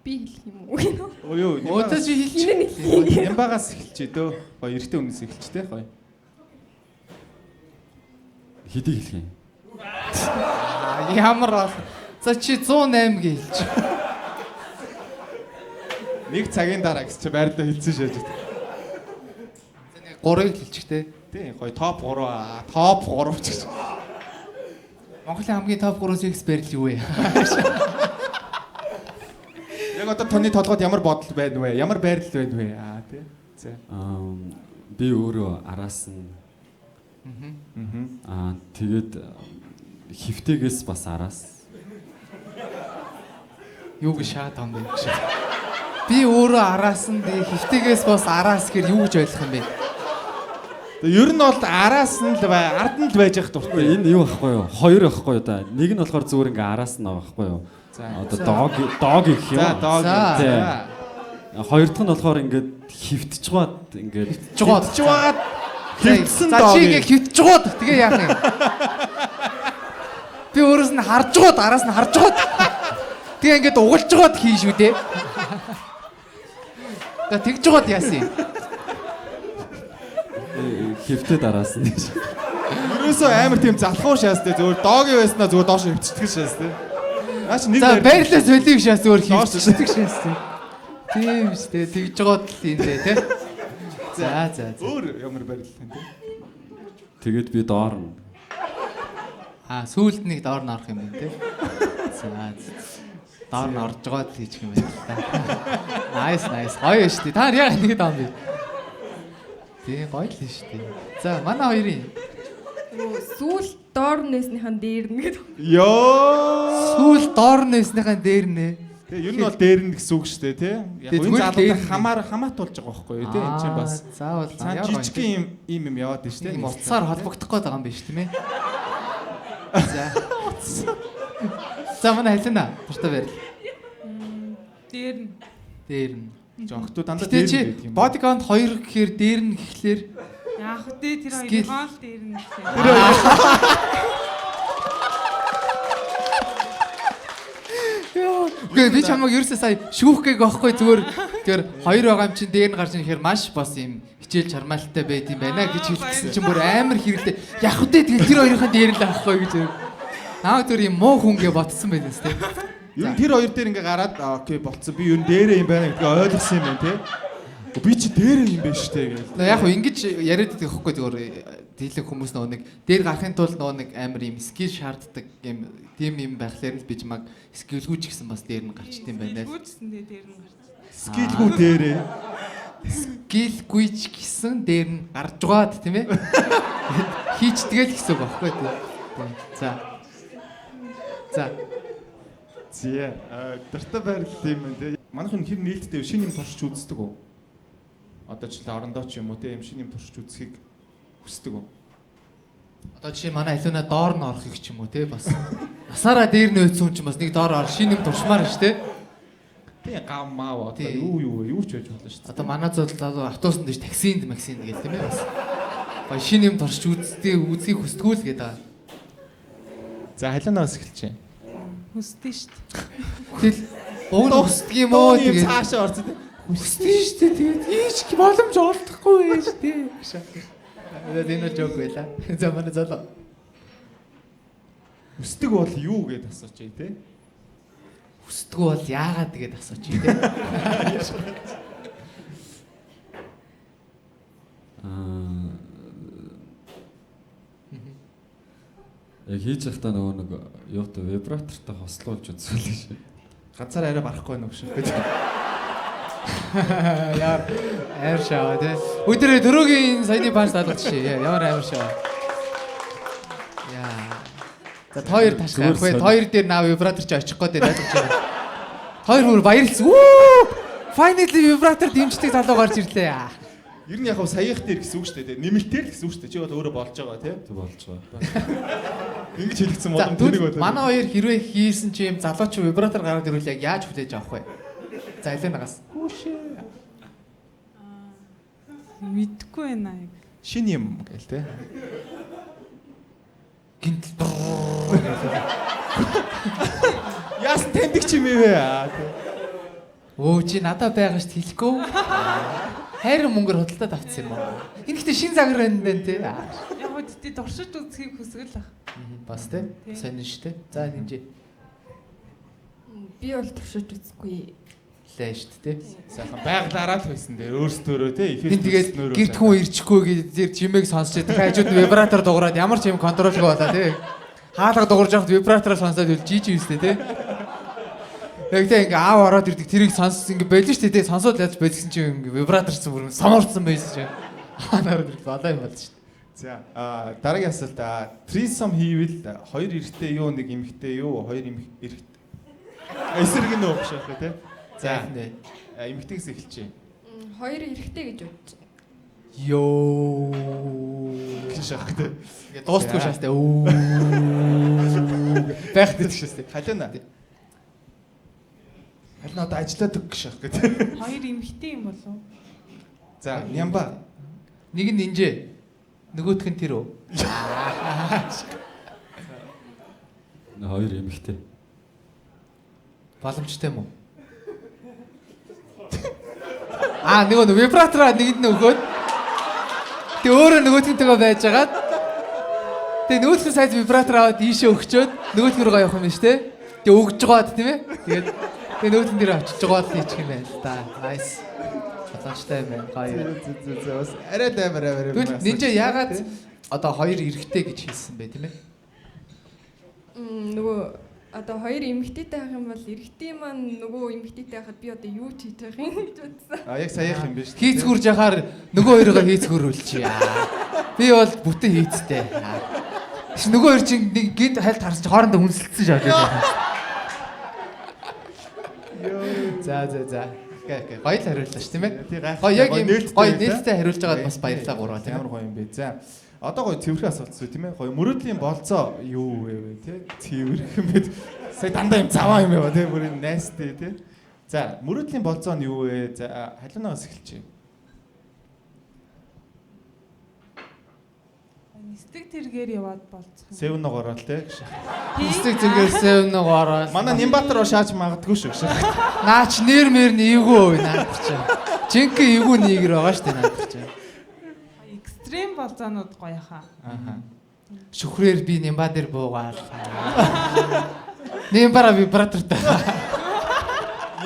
Би хэлэх юм уу? Оо юу, Өөдөө чи хэлчих. Нямбагаас эхэлчихэ дөө. Гоё эртний өмнөөс эхэлч те гоё. Хэдий хэлэх юм? Ямар бол. За чи 108 гээ хэлчих. Нэг цагийн дараа гэж чи байрдаа хэлсэн шээж. 3-ыг хэлчих те. Тий, гоё топ 3 топ 3 ч гэж. Монголын хамгийн топ 3 эксперт юу вэ? Яг одоо таны толгойд ямар бодол байна вэ? Ямар байрлал байна вэ? Тий. За. Би өөрөө араас нь тэгээд хөвтэйгээс бас араас. Юу гэж шаад юм бэ? Би өөрөө араас нь хөвтэйгээс бас араас гэхэр юу гэж ойлгох юм бэ? Ер нь бол араас нь л ард нь л байж явах дуртай. Энэ юу байхгүй юу? Хоёр байхгүй юу да. Нэг нь болохоор зүгээр ингээ араас нь байхгүй юу? Одоо дог гэх юм. За дог. За. Хоёр дахь нь болохоор ингээд хөвтжгаад ингээд хөвтжгаад хөвтсөн дог. За чи ингээ хөвтжгаад тэгээ яах юм? Би өөрөөс нь харжгаад араас нь харжгаад тэгээ ингээд угалжгаад хийн шүү дээ. За тэгжгаад яасан юм? хөвтөд араас нь. Ерөөсөө амар тийм залхуур шаастай зүгээр догийн байснаа зүгээр доош хөвчдөг шаастай. Наач нэг за байрлал солиг шаас өөр хөвчдөг шаастай. Тийм шүү дээ. Тэгжгаад л юм дээ тий. За. Өөр ямар байрлал юм тий. Тэгээд би доор нь. Сүүлд нэг доор нь орох юм байна тий. За. Доор нь орж байгаа л хийчих юм байна л та. Nice. Гоё шүү дээ. Та яг нэг даам бий. Тий, гоё л шүү дээ. За, манай хоёрын Сүүл доор нээснийхэн дээр нь гэдэг. Ёо. сүүл доор нээснийхэн дээр нэ. Тэгээ ер нь бол дээр нь гэсэн үг шүү дээ тий. Яг энэ залуутай хамаатуулж байгаа байхгүй юу тий. Энд чинь бас заавал жижигхэн юм яваад байна шүү дээ. Тийм утсаар холбогдох гээд байгаа юм биш тийм ээ. За. За манай хэлнэ. Туртаа байр. Дээр нь. Жогтуу дандаа дээр дээр нь гэдэг юм. Body count 2 гэхээр дээр нь гэхлээр Яах вэ? Тэр Skill. хоёрын хоол дээр нь. Үгүй би чамайг ерөөсөө сая шүүхгээг байхгүй зүгээр тэр хоёр байгаа юм чинь дээр нь гарч ирэхээр маш бас юм хичээл чармаалттай байд юм байна гэж хэлсэн чинь бүр амар хэрэгтэй. Яг үдэ тэгэл тэр хоёрын дээр л авахгүй гэж. Наа түр юм муу хүнгээ ботсон байдаас тий. Ер нь тэр хоёр дээр ингээ гараад окей болцсон. Би ер нь дээрээ юм байна гэдгийг ойлгосон юм байна тий. Би чи дээрээ юм байна штэ гэж. Яг хөө ингэж яриад байдаг хөхгүй зүгээр дийлэн хүмүүс нөө нэг дээр гарахын тулд нөө нэг амар юм скил шаарддаг юм тийм юм байхлаар л биж маг скилгүүч гэсэн бас дээр нь гарчт юм байна. Гүйчсэндээ дээр нь гарч. Скилгүй дээрээ. Скилгүүч гэсэн дээр нь гарч байгаад тийм ээ. Хийчдгээл гэсэн үг байхгүй тийм. За. За. Зээ. Дуртай байрлал юм байна тий. Манайх хэр нээлттэй шинэ юм туршиж үздэг үү? Одоо ч л орондоо ч юм уу тий юм шинэ юм туршиж үзхийг хүсдэг үү? Одоо жишээ манай алиуна доор нь орохыг ч юм уу те бас насаараа дээр нь өйцсөн ч бас нэг доор ор шинэ юм туршмаар ш те. Тий гам маа одоо юу ч байж болно шүү дээ. Одоо манай залуу автобусанд дэш таксинд максинд гэл тийм ээ бас. Гоё шинэ юм туршиж үзхийг хүсдэггүй л гэдэг. За халиунаас эхэлчихэ. Хүсдэж шүү дээ. Тэгэл уг нь хүсдэг юм уу тэгээд цаашаа орсон тий. хүсдэг шүү дээ тэгээд ийч боломж олдохгүй байж тээ. Энэ жок байла. За манай залуу. Хүсдэг бол юу гэдээ асууч тий. Хүсдэг бол яагаад тэгээд асууч тий. Яг хийж байхдаа нөгөө нэг юутай вибратортай хослуулж үзүүлээ шээ. Ганцаар арай барахгүй байна уу шүү. Яа аир шаа тий. Өдрөө дөрөгийн саяны панч даалгач шээ. Ямар аир шаа. Яа. За хоёр таштай авах вэ? Хоёр дээр наа вибратор чи очих гээд байлгаж байна. Хоёр бүр баярлсан. Finally вибратор дэмждэг залуу гарч ирлээ. Ер нь яг саяах дээр гэсэн үг шүү дээ. Нэмэлтээр л гэсэн үг шүү дээ. Чи бол өөрөө болж байгаа тий. Тэг болж байгаа. Ингэж хэлсэн болон тэнийг бодлоо. Манай хоёр хэрвээ хийсэн чи юм залууч вибратор гараад ирвэл яг яаж хүлээж авах вэ? За аль нагаас. Мэдхгүй байна яг. Шин юм гээл тий. Гинт. Яс тэндэг ч юм ээ. Өө чи надад байгаа шүү дээ хэлэхгүй. Хайр мөнгөөр хөдөлтөд авцсан юм аа. Энэ ихтэй шин загвар байна дээ тий. Яг хөө тэтэ дуршиж үзхийг хүсгэл ах. Бас тий. Сонин шүү дээ. За хинжээ. Би бол туршиж үзэхгүй. Лээ шүү дээ. Сайхан байглаараа л байсан дээ. Өөрсдөө тий. Энд тэгээд гэрд хүн ирчихгүй гэж чимээг сонсч байгаа. Хажууд нь вибратор дуурайд ямар ч юм контролгүй болоо тий. Хаалга дуурж явахад вибратороо сонсоод үл жиж юустэй тий. Яг тэ ингээ аав ороод ирдэг тэрийг сонссон ингээ байлж штэ тий. Сонсоод яаж байлгсан чинь ингээ вибраторсан бүр самуурсан байсан чинь. Ханаар ирдэг болоо юм болж штэ. За дараагийн асуулт трисом хийвэл хоёр эрэгтэй юу нэг эмэгтэй юу хоёр эрэгтэй. Эсрэг нь ууш яах вэ тий. За эмэгтэйгээс эхэлчихье. Хоёр эрэхтэй гэж бодож. Йоо. Гэж шахах тий. Ингээ дуустгүй шаастай. Байх гэдэг шаастай. Халиана. Халиана одоо ажилладаг гэж шахах гэдэг. Хоёр эмэгтэй юм болов. За нямба. Нэг нь инжээ. Нөгөөх нь тэр үү? Хоёр эмэгтэй. Боломжтой юм уу? Нөгөө вибратороо нэгэнд нь өгөөд. Тэг өөрөө нөгөөтгөнтэйгээ байжгаад. Тэг нөгөөтгөн сайз вибратор аваад ийшээ өгчөөд нөгөөтгөн рүү явах юм байна шүү дээ. Тэг өгж байгаад тийм ээ. Тэгээд нөгөөтгөн дээр очиж байгаад л хийчих юм байна л да. Nice. Боломжтой юм байна. Гоё. Бас арай даймар. Тэгвэл нинжээ яагаад одоо хоёр эрэгтэй гэж хэлсэн бэ тийм ээ? Нөгөө одоо хоёр эмэгтэйтэй байх юм бол эрэгтэй маань нөгөө эмэгтэйтэй байхад би одоо юу ч хийж байгаа юм гэж бодсон. Яг саяах юм биш. Хийцгүрж яхаар нөгөө хоёроо хийцгүрүүлчихье. Би бол бүтэн хийцтэй. Нөгөө хоёр чинь нэг гинт хайлт харсан чинь хоорондоо үнсэлцсэн шавж байгаа. За. Окей. Гоё л хариуллаа ш тийм ээ. Гоё яг юм гоё нээлттэй хариулж байгаад бас баярлалаа гурваа тийм ямар гоё юм бэ. За одоо гоё цэвэрхэн асуулт шүү тийм ээ. Гоё мөрөөдлийн болцоо юу вэ тий? Цэвэрх юм бэ. Сая дандаа юм заваа юм яа тий. Бүр юм найстай тий. За мөрөөдлийн болцоо нь юу вэ? За халиунаас эхэлчихье. Нисдэг тэргээр яваад болцох. Севн ногоороо те. Нисдэг зэргээр сэвнэг ороод. Манай Нямбатар шааж магадгүй шүү гэж. Наач нэр мэр нэгөө наад чинь. Жинхэнэ эвгүй нэгэр байгаа шүү дээ наад чинь. Экстрим болцоонууд гоё хаа. Ааха. Шүхрээр би Нямба дээр буугаал. Нямбара вибратортай.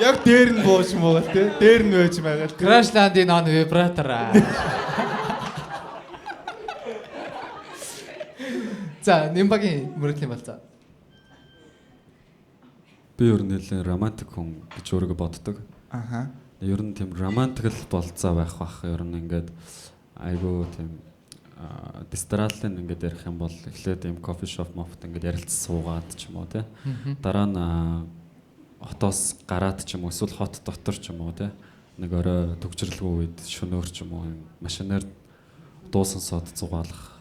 Яг дээр нь бууж муугаа те. Дээр нь байж байгаа те. Crashland-ийн он вибратор. За, Нямбагийн мөрөдлийн болцоо. Би ер нь нэлээд романтик хүн гэж өөрийгөө боддог. Ааха. Ер нь тийм романтик л болцоо байх бах. Ер нь ингээд айгүй тийм дистралийн ингээд ярих юм бол эхлээд ийм кофе шоп мофт ингээд ярилцсан суугаад ч юм уу те. Дараа нь хотоос гараад ч юм уу эсвэл хот дотор ч юм уу те. Нэг орой төгжрлгүй үед шөнөөр ч юм уу машинаар дуусан сод зугаалах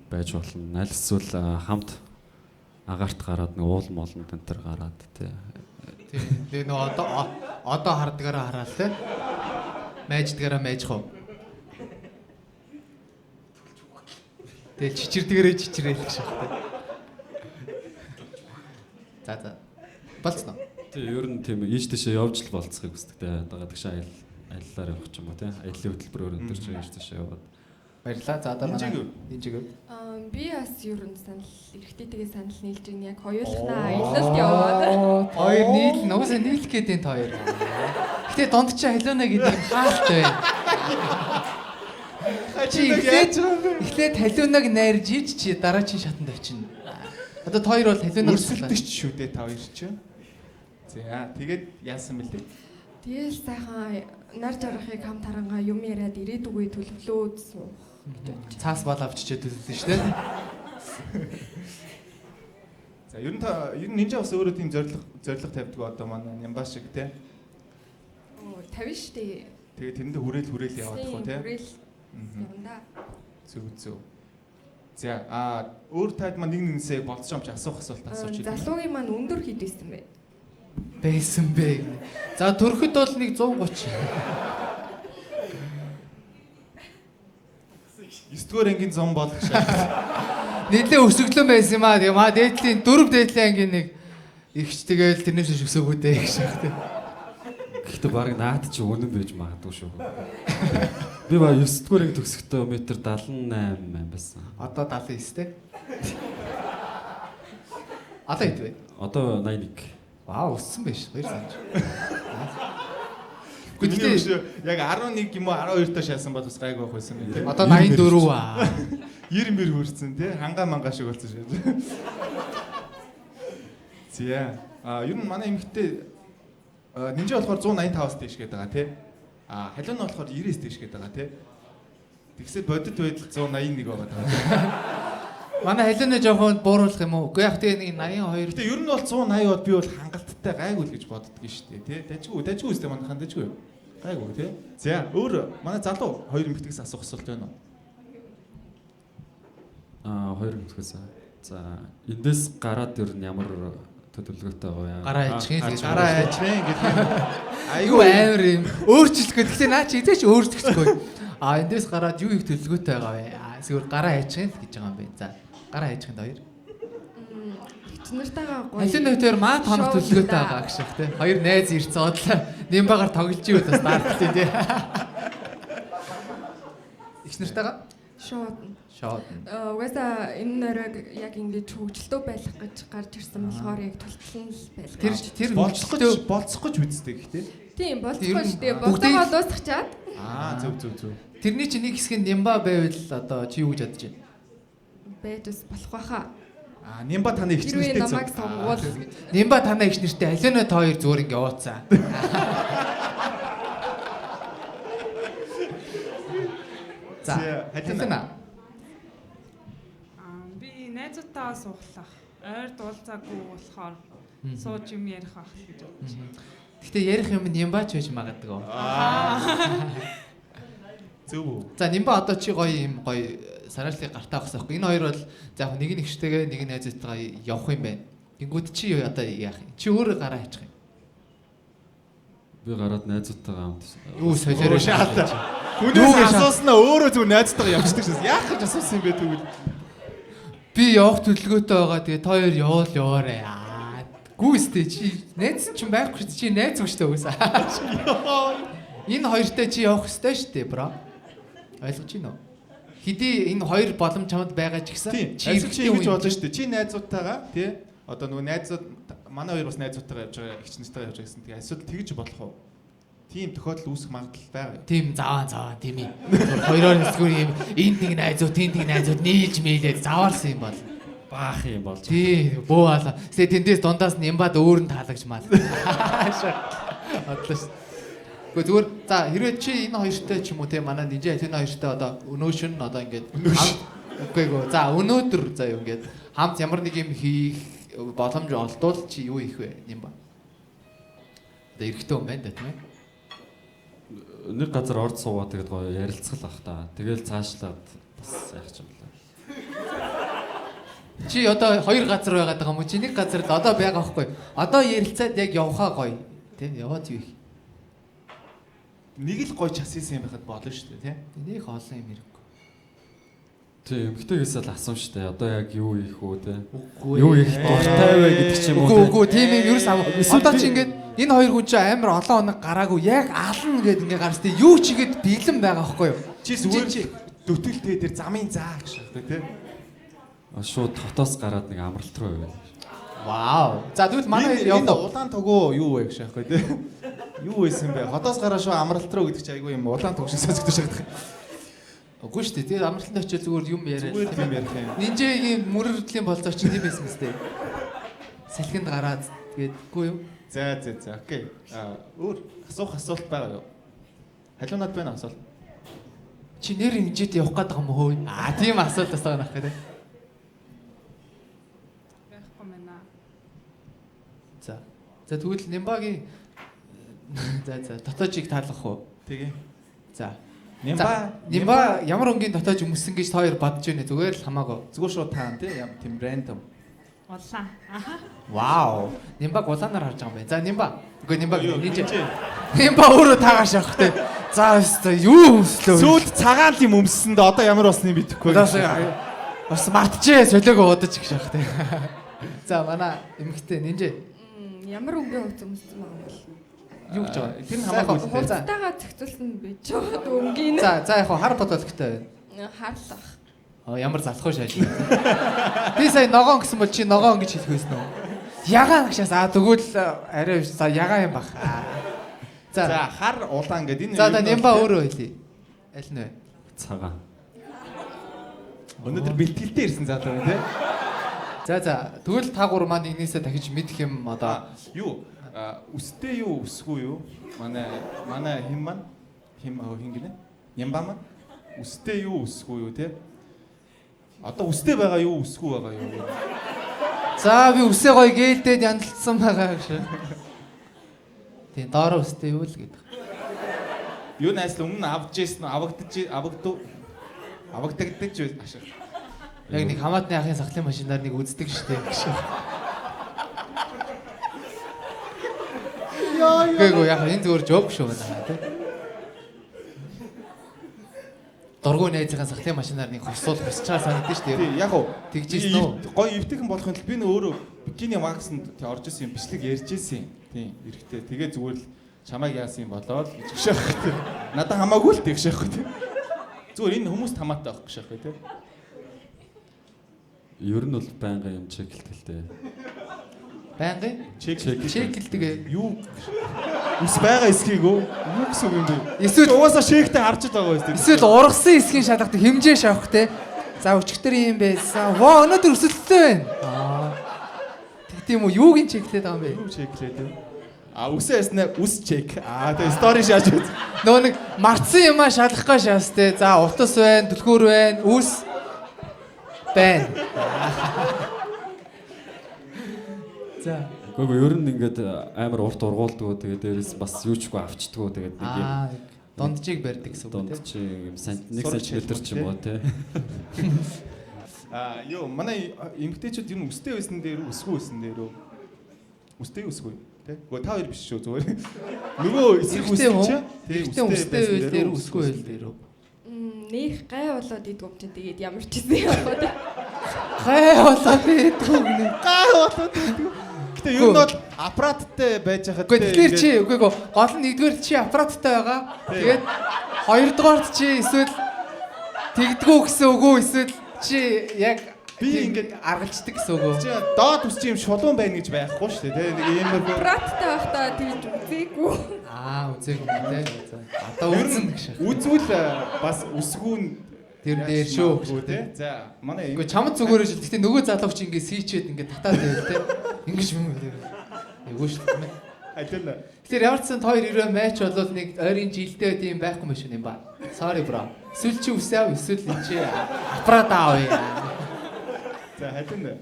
байж болно. Аль эсвэл хамт агаарт гараад нэг уул молон тентэр гараад те. Тэгээ нөө одоо хардгаараа хараал те. Майждгаараа майжх уу. Тэгээ чичирдгээрээ чичрээл гэж байна. За. Болцсон уу? Тэгээ ер нь тийм ийш тийшээ явж л болцохыг хүсдэг те. Дагаад гişээ аяллаар явах ч юм уу те. Аяллаа хөтөлбөрөөр өндөр чинь ийш тийшээ яваад. Баярлалаа. За одоо манай Нинжиг. Би бас ер нь санал эрэгтэйтэйгээ санал нийлж ийн яг хоёулахнаа аялалд яваад. Хоёр нийлнэ. Уусаа нийлэх гээд энэ хоёр. Гэтэ донд чи халиуна гэдэг юм хаалт байна. Чи эхлээд халиунаг найрж ич чи дараа чи шатанд очино. Одоо хоёр бол халиунаг Өрсөлдөж шүү дээ та хоёр ч. За тэгээд яасан бэлээ? Тэгэл сайхан нар жаргахыг хам тарангаа юм яриад ирээдүгөө төлөвлөөд суух. Цаас бол авчичээ төлөвлөсөн шүү дээ. За ер нь нинжа бас өөрөө тийм зориг тавьдаг одоо манай Нямба шиг те. Оо 50 штэ. Тэгээ тэрэндээ хүрээл яваад тах уу те. Хүрээл явна. Зүг. За өөр таад маань нэг нэгнээсээ болцож юмч асуух асуулт асууж байна. Залуугийн маань өндөр хэд байсан бэ? Байсан бэ. За төрөхөд бол нэг 130. 9-р ангийн зам болох шээ. Нийлээ өсөглөн байсан юм аа. Тэгээ маа дээдлийн 4 дээдлийн ангийн нэг ихч тэгэл тэрнээс өсөөгөө дээ гэж шахдаг. Гэхдээ баг наад чи үнэн байж магадгүй шүү. Би ба 9-р анги төгсөхдөө метр 78 байсан. Одоо 79 те. Одоо хэд вэ? Одоо 81. Вау, өссөн байж. Баяр санаж. Гэхдээ яг 11 юм уу 12 тоо шаасан бол бас гайгүй байх байсан юм тийм. Одоо 84 аа. 90 мэр хүрсэн тий. Хангаа мангаа шиг болсон шээ. Зя. Ер нь манай эмэгтэй нинжа болохоор 185-аас дээш гээд байгаа тий. Халиуна болохоор 90-ээс дээш гээд байгаа тий. Тэгсээ бодит байдал 181 байгаа даа. Манай халиуна жоохон бууруулах юм уу? Үгүй яг тэгээ нэг 82. Гэтэ ер нь бол 180-аад би бол хангалттай гайгүй л гэж боддог шүү дээ тий. Дажгүй үстэй манайхан дажгүй. Гайгүй тий. За өөр манай залуу хоёр эмэгтэйгээс асуух асуулт байна уу? Хоёр эмэгтэйгээс. За эндээс гараад ер нь ямар төлөвлөгөөтэй байгаа вэ? Гараа ичхин л гэж. Гараа ичхин гэдэг юм. Айгүй амар юм. Өөрчлөлгөө. Гэхдээ наа чи эзэж өөрчлөхгүй. Эндээс гараад юу их төлөвлөгөөтэй байгаа вэ? Эсвэл гараа ичхин л гэж байгаа юм байна. За гараа ичхин хоёр. Эгч нартайгаа гоё. Халиуна хоёр маа тоног төлөвлөгөөтэй байгаа гэж шах тий. Хоёр найз ирцээ одлоо. Нямбагаар тоглож ивэл бас даардлаа тий. Эгч нартайгаа шууд. Угаасаа энэ нөрөг яг ингэж хөгжилтөө байх гэж гарч ирсэн болохоор яг төлөвлөн л байлгаа. Тэр болцох гэж үздэг гэхдээ. Тийм болцохгүй шүү дээ. Болцоогоо дуусчихад. Зөв. Тэрний чинь нэг хэсэг нь Нямба байвал одоо чи юу гэж бодож байна? Байж бас болох байхаа. Нямба таны ихч Хэрвээ нэртэй намайг сонгуул. Нямба танаа ихч нэртэй халиуна та хоёр зүгээр ингээ ууцаа. За халиуна. Би найзуудтайгаа сууглах. Ойр дуулцаагүй болохоор сууж юм ярих ах гэж бодож байна. Гэтэ ярих юм Нямбач байж магадгүй. Зөв. За Нямба одоо чи гоё санаачлыг гартаа авах байхгүй. Энэ хоёр бол за яг нэг нь ихчтэйгээ нэг нь найзтайгаа явах юм байна. Гингүүд чи одоо яах юм? Чи өөрөө гараа хийчих юм. Би гараад найзуудтайгаа хамт. Юу солиороо шаалаа. Хүнээс асууснаа өөрөө зүгээр найзтайгаа явчихдаг шээс. Яах гэж асуусан юм бэ тэгвэл? Би явах төлөвлөгөөтэй байгаа. Тэгээ та хоёр яваарэ. Гүйстэй чи найз чинь байхгүй шүү дээ. Чи найз үг шүү дээ үгүйс. Энэ хоёртой чи явах ёстой шүү дээ, бро. Ойлгож байна уу? Хэдий энэ хоёр боломж чамд байгаа ч гэсэн чи эргэлтэй гэж бодож шүү дээ. Чи найзуудтайгаа тий одоо нөгөө найзууд манай хоёр бас найзуудтайгаа явж байгаа, ихч нартайгаа явж байгаа гэсэн. Тэгээ асуудал тэгж болох уу? Тийм тохиолдол үүсэх магадлал байгаа. Тийм заваа тийм ээ. Хоёроор эсвэл юм энд нэг найзууд, тэнд нэг найзууд нийлж мэлээд заваарсан юм бол Баах юм болж. тий бөө хаалаа. Тэгээ тэндээс дундаас нямбад өөр нь таалагч маа. Одлоо ш. Гэхдээ зүгээр за хэрвээ чи энэ хоёртой ч юм уу те манай нинжа энэ хоёртой одоо өнөөшн одоо ингээд үгүй за өнөөдөр за юу ингээд хамт ямар нэг юм хийх боломж олдвол чи юу хийх вэ нямба? Одоо эрэхтэй юм байна да тийм ээ. Нэг газар орд суугаад тэгээд гоё ярилцгал ах та. Тэгэл цаашлаад бас яах юм бэ? Чи одоо хоёр газар байгаад байгаа юм уу? Чи нэг газар л одоо байгаа байхгүй. Одоо ярилцаад яг явхаа гоё. Тэ яваад юу их. Нэг л гоё часисан юм байхад болно шүү дээ, тий? Нэг олон юм хэрэггүй. Тийм, эмгтэйгээс л асуув штэ. Одоо яг юу хийх үү те? Үгүй. Юу хийх дуртай вэ гэдэг ч юм уу. Үгүй, тийм юм ерөөс одоо чи ингээд энэ хоёр хүн чинь амар олон хоног гараагүй яг ална гэд ингээд гарч тий юу ч игээд бэлэн байгаа байхгүй юу? Чи зүгээр дөтөлтэй дээр замын заа гэж байна, тий? Шууд хотоос гараад нэг амралт руу яваа. Вау. За тэгвэл манай энэ улаан тогоо юу вэ гэж яахгүй тий? Юу байсан бэ? Хотоос гараа шоо амралт руу гэдэг чи айгүй юм улаан тог шиг сонсогдож байгаа. Үгүй шүү дээ. Тэгээд амралтанд очиж зүгээр юм яриад Зүгээр тийм ярих юм. Нинжагийн мөрөрлөлийн болцоо чинь тийм байсан мэт. Салхинд гараад тэгээд үгүй юу? За окей. Өөр асуулт байгаа юу? Халуунаад байна асуулт. Чи нэр хэмжээтэй явах гээд байгаа юм хөөе. Тийм асуулт асуух нах гэдэг. Байхгүй мэнэ. За тэгвэл Нимбагийн дотоожийг таалах уу? Тэгээ. За. Нимба ямар өнгийн дотоож өмссөн гэж та хоёр бодож байна. Зүгээр л хамаагүй. зүгээр шууд таан тий ям тийм рандом. Улаан. Вау. Нимбаг улаанаар харж байгаа юм байна. За Нимба. Үгүй Нимбаг Нимба өөрөө таагааш явах те. За өстой юу өмслөө. Сүүлд цагаан юм өмссөнд одоо ямар болсныг мэдэхгүй. Бас мартчихээ солиогоо удаж гэж явах те. За манай эмэгтэй нинжээ. Ямар өнгийн хувц өмссөн байгаа юм бол Юу гэж байгаа? Тэр нь хамаагүй үү? хувцтайгаа зохицуулсан байж байгаа өнгийн За яг хаа хар бодолтой байна. хаалах. Ямар залхуу шааж. Би сая ногоон гэсэн бол чи ногоон гэж хэлэх байсан уу? Ягаан гшаас тэгвэл арай за ягаан юм бах. За хар улаан гэдэг энэ. За Нимба өөрөө хэлье. Аль нь вэ? Цагаан. Өнөөдөр бэлтгэлтэй ирсэн залуу байна тий. За тэгвэл та гур маань нэгнээсээ дахиж мэдэх юм одоо Юу? Үстэй юу үсгүй юу? Манай хин маань хин гинэ? Нямба маань үстэй юу үсгүй юу тий? Одоо үстэй байгаа юу үсгүй байгаа юу? за би үсээ гоё гэлдээд яндалсан байгаа гэж. Тийм доороо үстэй юу л гэдэг. Юу найс өмнө авч ийсэн авагдагдаж ашиг. Яг нэг хамаатны ахын сахлын машинаар нэг үздэг штеп гэж. Гэвгүй яг энэ зүгээр жоок шүү байна тий. Дургуй найзынхаа сахлын машинаар нэг хосуул хосчаа санагдаж штеп. Тий яг уу Тэгжсэн үү? гоё эвтэйхэн болохын тулд би нөө өөрөө бикини макснд орж исэн юм бичлэг ярьж исэн. Тийм эрэхтэй. Тэгээ зүгээр л чамайг яасан юм болоо л гэж гшаах тий. Надад хамаагүй л тэгш яахгүй тий. Зүгээр энэ хүмүүст хамаатай авах гшаах тий. Ер нь бол байнга юм чеклэлтэй. Байнгын чеклдэг Юу? Ус байгаа эсхийг юу гэсэн үг юм бэ? Эсвэл Угаасаа шейхтэй харж байгаа байсан. эсвэл ургасан эсхийн шалгатай хэмжээ шавах те. За өчигдөр юм байсан. Воо өнөөдөр өсөлттэй байна. Тийм үү юугийн чеклээд байгаа юм бэ? Юу чеклээд вэ? Үсээ яснаа үс чек. Тэгээ стори шааж үз. Нөө нэг марцсан юмаа шалгах гэж шаас те. За утас байна, түлхүүр байна, үс байна. За. Гэхдээ ер нь ингээд амар урт ургуулдаг. Тэгээд дээрээс бас юучгүй авчдгоо. Тэгээд нэг юм Дундчийг барьдаг гэсэн үг дунд те. чи юм см ч юм уу те. Юу манай эмгтээчүүд ер нь үстэй байсан дээр үсгүй байсан дээр үү? Үстэй үсгүй. Тэ? Гэхдээ та хоёр биш шүү зүгээр. Нөгөө эсрэг Эрэгтэй үстэй хүн? чи. Эрэгтэй үстэй үйл дээр үсгүй үйл дээр үү? Нэх гай болоод идвэм чи тэгээд ямар ч юм яваад. Гай болоод идвэм гэнэ. Гай болоод идвэм. Гэтэ ер нь бол аппараттай байж хахад Гэхдээ тэгэхээр чи үгүй гол нь нэгдүгээр чи аппараттай байгаа. Тэгээд хоёрдугаард чи эсвэл тэгдэггүй гэсэн үгүй эсвэл чи яг би ингээд аргалждаг гэсэн үгүй. чи доод үсч юм шулуун байна гэж байхгүй шүү дээ. Тэ нэг иймэрхүү Браттай байхдаа тэгж үзээгүй. Үзээгүй юм те. Одоо үзэн гэж. үзвэл бас үсгүүн Тэр дээр шүү те. За манай Үгүй чамд зүгээрээ шүү. Гэтэ нөгөө залууч ингэ сийчээд ингэ татаад байв те. Ингэж юм үү. Эвгүй шүү дээ. Айтана. Тэгэхээр ямар ч сан хоёр ирээ матч болвол нэг ойрын жилдээ тийм байхгүй юм шиг юм ба. Sorry bro. Эсвэл чи үсээ эсвэл чи аппарат аавь. За айтана.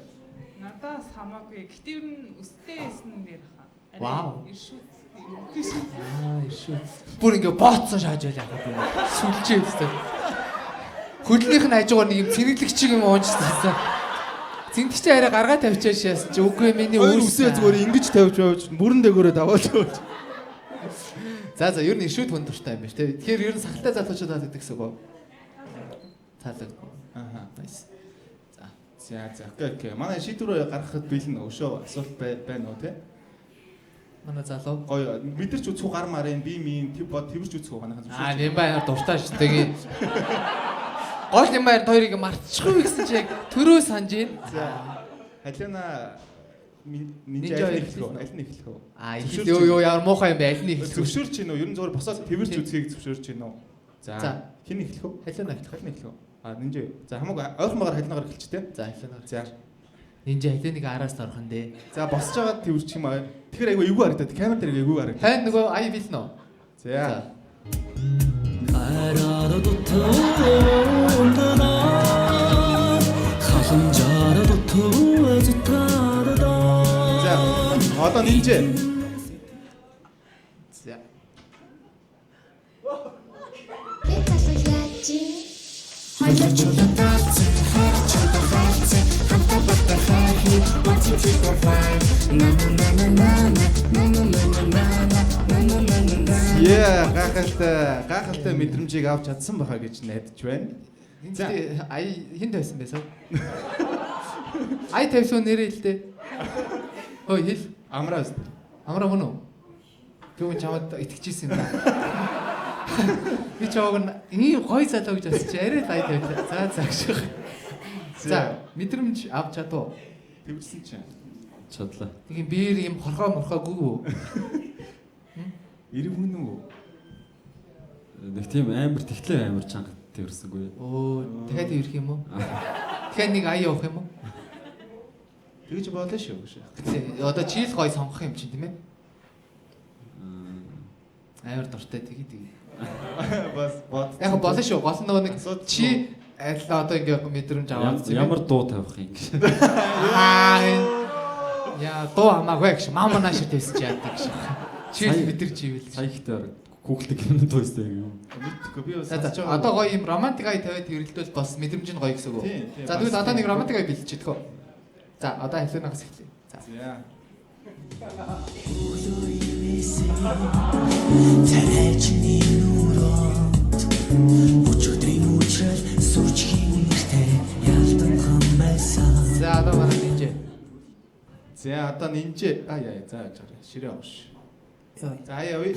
Надаас хамаагүй. Гэтэ ер нь өстэй эсэн дээр хаа. Вау. Иршүүц. Шүү. Бүр ингэ бооцсон шааж байл яах вэ? Сүлжээ өстэй. Хөдлөнийх нь хажуугаар нэг юм цэнэглэгчиг юм уунжсан. Цэнтгчээ арай гаргаа тавьчааш яасан чи үгүй миний үсээ зүгээр ингэж тавьж явж бүрэн дээгүүрээ даваад явж. За ер нь ишүүд хүн дуртай юм байна шүү. Тэгэхээр ер нь сахалтай залуучууд таалагддаг гэсэн үг үү? Таалагдав. Аха. Nice. За. Окей. Манай шийдвэр гаргахад бэлэн өшөө асуулт байна уу те? Манай залуу. Гоё мэдэрч үцхүү гар марын би минь тэрч үцхүү манайхан зөвшөөрч. Nem баяр дуртай шүү. Тэгээ гол юм баяр хоёрыг мартчихгүй гэсэн чи яг төрөө санаж байна. За. Халина Нинжа аль нь эхлэх үү? Ёо яар муухай юм бэ? Аль нь эхлэх вэ? Зөвшөөрч гинөө. Ер нь зур босоод тэрч үцхийг зөвшөөрч гинөө. За. Хин эхлэх үү? Халина эхлэх. Халина эхлэх үү? Нинжа. За хамаагүй ойрхон багаар халинагаар эхэлч те. За халина. За. Нинжа халиныг араас орох нь дээ. За босч байгаа тэрч юм аа. Тэгэхээр айгүй эвгүй харагдаад камер дээр эвгүй харагдаад. Тань нөгөө ай билнэ үү? За. За. Одоо нинжа. За. Гайхалтай мэдрэмжийг авч чадсан баха гэж найдаж байна. За ай хин тавьсан байсан. Ай тавьсан нэрээ л дээ. Хөөе хэл. Амраас. Амраа мөн үү? Би хүн чамд итгэжсэн юм да. Би чамд ийм гоё залуу гэж асууж арай л ай тавьлаа. За гэж. За мэдрэмж авч чадуу. Тэвэрсэн чинь. Чадлаа. Тийм биер ийм хорхоо морхоогүй. Ирэг хүн үү? Нэг тийм амар тэгтлээ амар чанга тэрсэнгүй. Оо дахиад ирэх юм уу? Тэгэхээр нэг ая явах юм уу? Тэгж болно шүү. Одоо чийл гой сонгох юм чинь тийм ээ? Амар дуртай тэгээ. Бас бод. Яг болно шүү. Гол нь нөгөө нэг чи аль одоо ингээ мэдрэмж аваад Ямар дуу тавих юм гэж. Яа дуу хамаагүй гэж мама наашид байсан чи яадаг гэж. Чийл мэдэрч ивэл. Сая ихтэй Google-тэй юм дуу өстэй юм. Мэдхгүй би бас. Одоо гоё юм романтик ай тавиад хэрэлдвэл бас мэдрэмж нь гоё гэсэн үг. За тэгвэл одоо нэг романтик ай бэлдчихэдэг хөө. За одоо халуунаас эхлэе. За. Тарайчны нүрот өчигдрийн үчрэл сүрчхийн нэртэй ялдан хамбайсан. За одоо манай нинжа. За одоо нинжа. Яа за ширээ авш. За яви.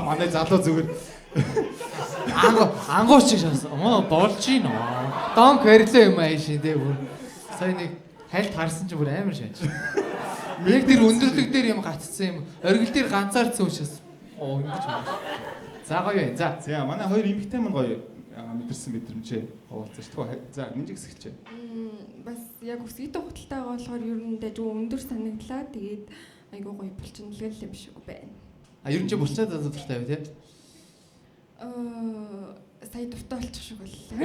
Манай залуу зүгээр Ангууч шиг шаасан. Болж гин оо. Дон кверлээ юм аа шин дээ бүр. Сая нэг хальт харсан чи бүр амар шааж. Яг тэр өндөрлөг дээр юм гацсан юм. Оргил дээр ганцаарцсан учраас. Оо ингэж байна. За гоё юм. За манай хоёр эмэгтэй мань гоё мэдэрсэн мэдрэмжээ хуваалцаж тэгвэл за нинжиг хэсгэлчээ. Бас яг өсгийтэй худалтай байгаа болохоор ер нь дэж өндөр санагдлаа. Тэгээд айгуу гоё булчинлал юм шиг байна. Ер нь чи булчаа дуртай байв те? Сая дуртай болчих шиг боллоо.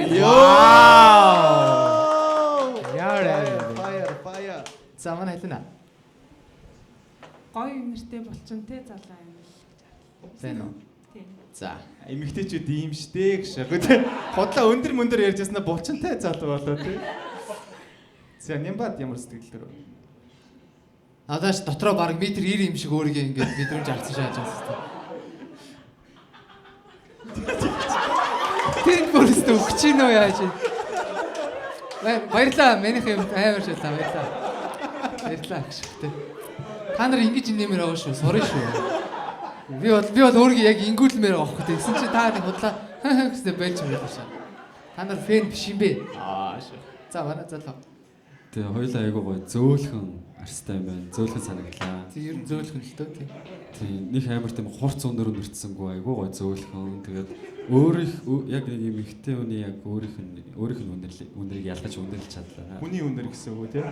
Fire. За манай хэлнэ. Гоё нэртэй болчихно те залаа юм. Зэн үү. Тийм. За. Эмэгтэйчүүд ийм штэ гэж яг тэ. Хотлоо өндөр мөндөр ярьж яснаа булчинтай залуу болоо тэ. За Нямбад ямар сэтгэл төрөө? Надаас дотроо баг метр 90 юм шиг өөрийгөө ингээд мэдрэмж алдсан шааж байгаа юм. Тэр бүрээс өгч ийн үү яаж вэ? Баярлаа. Манийх юм амар шалаа баярлаа. Баярлаа гэж тэ. Та нар ингэж нэмэр байгаа шүү. Сорry шүү. Би бол өөрийгөө яг ингүүлмээр байгаа хөх тэгсэн чи та нэг худлаа гэсээ байлж байгаа шаа. Та нар фэн биш юм бэ? Шүү. За манай залуу. Тэгээ хоёулаа айгуу гоё зөөлхөн арстай юм байна. Зөөлхөн санагдлаа. Тэг ер нь зөөлхөн л тоо тийм. Тийм нэг амар тийм хурц өнөр өнөртсөнгөө айгуу гоё зөөлхөн. Тэгээд өөрийнх яг нэг юм ихтэй үний яг өөрийнх нь үнэрийг ялгаж үнэрлэж чадлаа. Хүний үнэр гэсэн үг тий.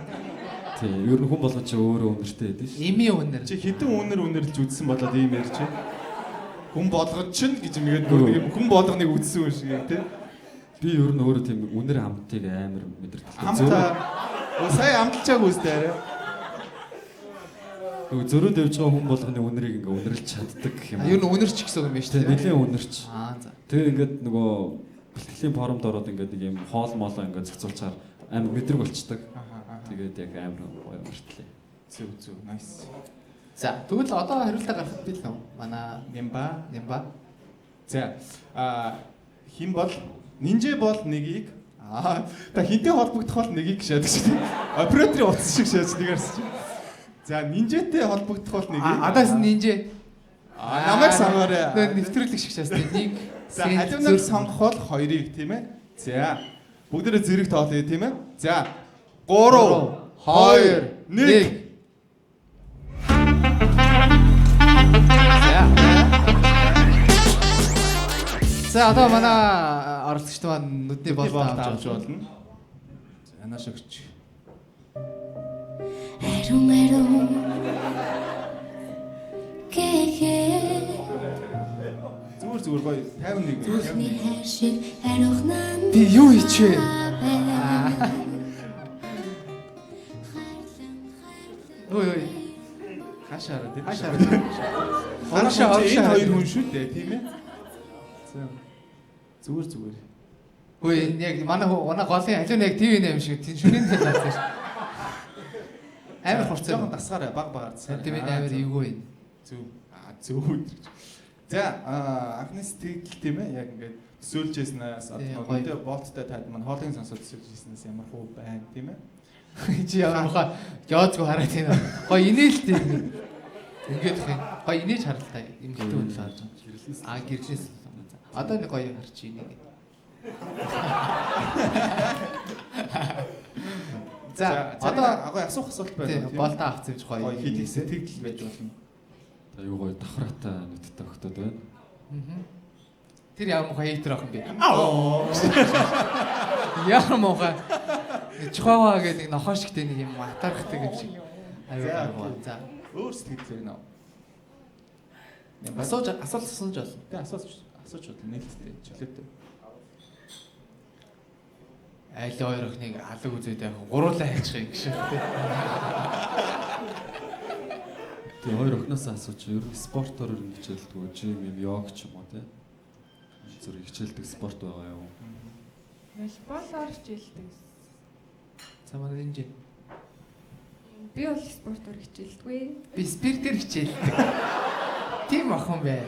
Тийм ер нь хүн болгон ч өөрөө үнэртэй байдаг шүү. Эми үнэр. Чи хэдэн үнэр үнэрлж үзсэн болоод ийм ярьж байна. Хүн болгоод чинь гэж юмгээд нэг хүн болгоныг үзсэн юм шиг тий. Би ер нь өөрөө тийм үнэр амтыг амар мэдэрдэг. Амтаа сая амтлчаагүй үстэй арай. Зөрөөд явж байгаа хүн болгоны үнэрийг ингээ үнэрлж чаддаг гэх юм. Ер нь үнэрч гэсэн юм байна шүү Тийм нэлийн үнэрч. За. Тэгээ ингээд нөгөө бэлтгэлийн форумд ороод ингээд нэг юм хоол моолоо ингээд зохицуулчаар амар мэдрэг болчдаг. Тэгээд яг амар гоё мөртлээ. Зүг nice. За тэгвэл одоо хариултаа гаргах бил нөө. Манай Нямба. За хин бол нинжэ бол нэгийг та хинтэй холбогдох бол нэгийг шаадаг шүү. Операторын утас шиг шааж нэг арс чинь. За нинжэтэй холбогдох бол нэгийг. Адаас нинжэ. Намайг сонгоорой. Нэвтрүүлэг шиг шаастай. Нэг. За халуунаг сонгох бол хоёрыг тийм ээ. За бүгдээрээ зэрэг тоолъё тийм ээ. За 3 2 1 За одоо манай оролцогчд маань нүдний болт авч болно. За нааш өгч. Зүгээр гоё 51. Би юу хийчихвэ? Ой. Хашаараа тийм. Оршоо хоёр хүн шүү дээ тийм ээ. За зүгээр. Ой яг манай голын халуун яг ТV нэм шиг тийм шүнийн талаас шүү. Амар хурцсан. Жохон дасгаараа баг тийм амар эвгүй. Зөв. За анхны сэтгэл тийм ээ яг ингээд төсөөлжсэнээс одоо болттой таад маань хоолыг сонсоод төсөөлжсэнээс ямар хөө байна тийм ээ. Чи ямар хаа яоцгүй хараад байна. Гоё инээлт тийм. Ингээд их гоё инээж харалтай юм гэдэг үн л харж байгаа. Гэрлээс. Одоо нэг гоё харч ийнэ гэдэг. За одоо агай асуулт байна. Болтоо авах юмж гоё. Хийх сэтгэл байж болно. Аюу гоё давхраатай нүдтэй өгтөд байна. Тэр ямар муухай хейтер ах юм бэ? Ямар муухай. Чухаваа гэдэг нохоо шигтэй нэг юм атархдаг юм шиг. За. Өөр сэтгэл байна. Асууж болно. Тэ асууж болно нээлттэй чөлөөтэй. Айл хоёр охиныг алаг үзээд яг гуруулаа хайчих юм шиг тий. Тэгээ хоёр охиноос асууж ер нь спортоор ер нь хичээлдэг үү? Жим юм, йог ч юм уу тий. Зүрх хичээлдэг спорт байгаа юу? Волейболоор хичээлдэг. Самар энэ. Би бол спортоор хичээлдэггүй. Би спиртээр хичээлдэг. Тийм охин бай.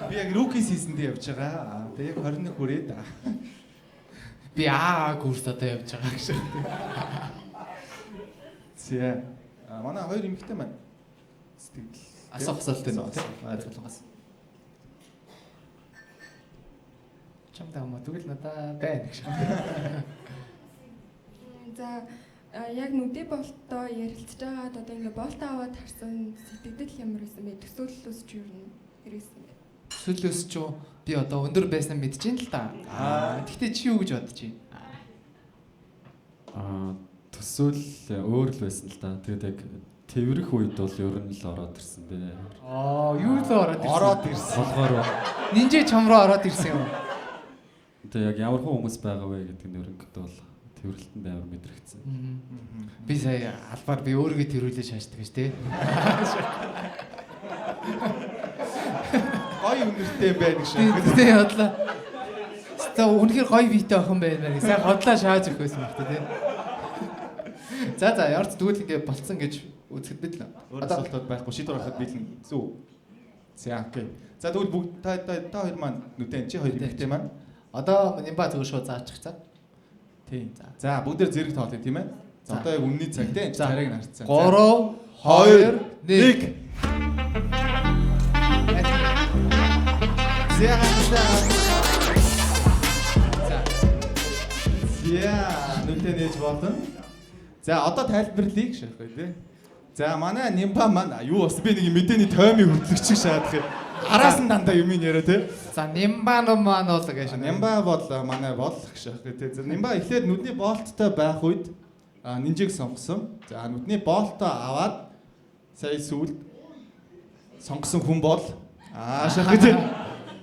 Би яг руки сизэнд явж байгаа. Тэгээ яг 21 хүрээд. Би курс одоо явж байгаа гэж. Зэ. Манай хоёр эмэгтэй маань сэтгэл асуулт энэ ойлгосон. Чамдаа мөн тэгвэл надаа байна гэж. За яг нүдээ болтоо ярилцж байгаад одоо ингээ болт аваад харсан сэтгэл ямар байсан бэ? Төсөөллөөс ч юу нэрсэн бэ? Төсөөллөөс ч би одоо өндөр байснаа мэдэж ин л да. Гэхдээ чи юу гэж бодож байна? Төсөөл өөр л байсан л да. Тэгээд яг тэрвэрх үед бол ер нь л ороод ирсэн бэ. Юу л ороод ирсэн? Толгоор Нинжэ чам руу ороод ирсэн юм. Тэгээ яг ямар хүмүүс байгаа вэ гэдэг нь өрөнгөд бол тэрвэрлэлтэнд амар мэдрэгдсэн. Би сая албаар би өөрийгөө тэрвэрлэж хаашдаг гэж тий. гоё үнэртэй байдаг шүү. Тэгээ бодлоо. За үнэхээр гоё биетэй охин байна гэх. Сайн бодлоо шааж өгөх байсан юм тий. За ярц тэгвэл ингээ болцсон гэж үзэхэд бид л. Өөр асуултууд байхгүй шийдвэр гаргахад биелнэ. Зүг. За окей. За тэгвэл бүгд та хоёр маань нүдэн чи хоёр эмэгтэй маань. Одоо Нимба зөв шууд заачих цаа. Тийм. За бүгдээр зэрэг тоолъё тийм ээ. За одоо яг үнний цаг тийм царайг нарцсан. 3 2 1. За нүдэн нээж болно. За одоо тайлбарлая шахах тий. За манай Нимба маань юу бас би нэг мэдээний тоймыг хөтлөгч шиг шаадах юм. Араас нь дандаа юм яриа тий. За Нимба маань бол гэж. Нимба бол манай болох шахах тий. За Нимба эхлээд нүдний болттой байх үед нинжиг сонгосон. За нүдний болтоо аваад сая сүүлд сонгосон хүн бол шахах тий.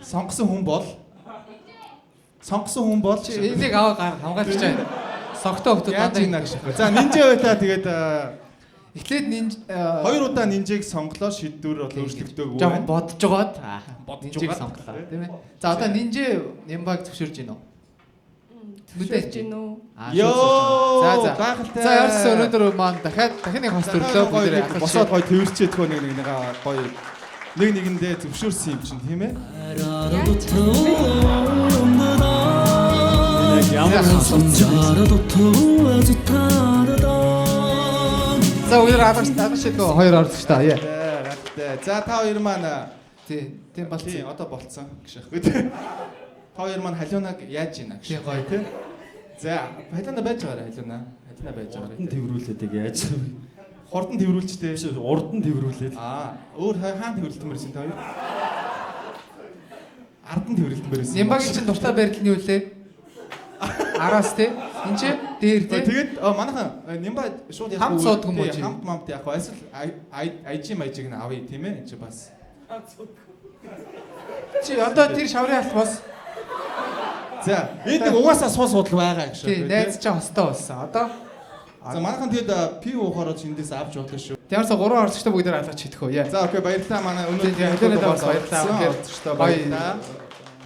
Сонгосон хүн бол энийг аваа хамгаалж байна. Согтоо хөлтөд яаж ийна гэж шахах. За нинжа байлаа тэгээд эхлээд хоёр удаа нинжиг сонглоо шийдвэр бол өөрчлөгдөөгүй. жоохон бодож жоод бодож нинжиг сонглоо тийм ээ. За одоо нинжи Нимбаг зөвшөөрж гинөө. Түлээж гин үү? За гайхалтай. За ярс өнөөдөр маань дахин нэг хос төрлөө бүгд яах босоод гоё тэрчээд хөө нэг гоё нэгэндээ зөвшөөрсөн юм чинь тийм ээ. За өөр адаштай хоёр орж та яа. За та хоёр маань тийм болцсон. одоо болцсон гэж аахгүй тийм. Та хоёр маань халиунаг яаж ийна гэж. Тийм гоё тийм. За халиуна байж байгаарай халиуна байж байгаарай. Хурдан тэрврүүлээд яаж Хурдан тэрврүүлчтэй. биш урдан тэрврүүлээд. Өөр хаан тэрврүүлтэн мэрсэн та хоёр. Ардан тэрврүүлтэн мэрсэн. Нимбагийн чинь дуртай барилны үлээ. Араас тий. Энд чи дээр тий. Тэгээд манайхан Нимба шууд яг хамт суудаг юм уу чи? Хамт мамт яг эсвэл IG маяжиг нь авъя тийм ээ чи бас. Чи одоо тэр шаврын алт бос. За энд нэг угаасаа суус судал байгаа гэж. Тий, найз чи хостой болсон. Одоо За манайхан тэгээд пив уухаараа эндээс авч явуулаа шүү. Тэрээс 3 орцогчтой бүгдээр алгаж хийдэх үү яа. За окей баярлалаа манай өнөөдрийн өнөөдрийн бас баярлалаа. орцогчтой баярлалаа.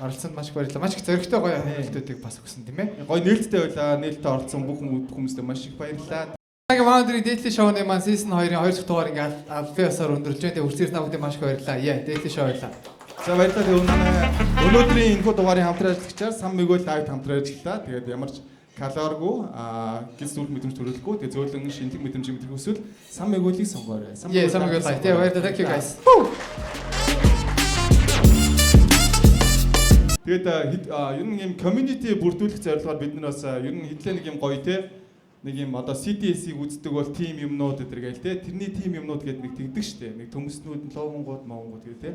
Оролцсонд маш их баярлалаа. Маш их зөрөгтэй гоё хэлтүүдийг бас өгсөн тийм ээ. Гоё нээлттэй байлаа. Нээлттэй оролцсон бүх хүмүүстээ маш их баярлалаа. Ингээ манай дэрийн дээдлийн шоуны маань season 2-ын 2 дахь дугаар ингээ алфаасаар өндөрлж байна. Тэгээ үрсээс намайг маш их баярлалаа. Яа, дээдлийн шоу баярлалаа. За баярлалаа. Өнөөдрийн энэхүү дугаарын хамтран ажиллагчаар сан мэгөл лайв хамтран ажиллалаа. Тэгээд ямар ч калоргүй гис зүрх мэдрэмж төрүүлэхгүй. Тэгээд зөөлөн шинжлэх мэдрэмж мэдрэх хүсвэл сан мэгөлийг сонгоорой. Сан мэгөл лайв. Тэгээ баярлалаа. Thank you guys. Тэгээд ер нь юм community бүрдүүлэх зорилгоор бид нар бас ер нь хэдлээ нэг юм гоё те нэг юм одоо CDS-ийг үздэг бол team юмнууд гэдэг гээл те тэрний team юмнууд гэдэг нэг тэгдэг штэ нэг төмөснүүд ловонгууд монгууд гэдэг те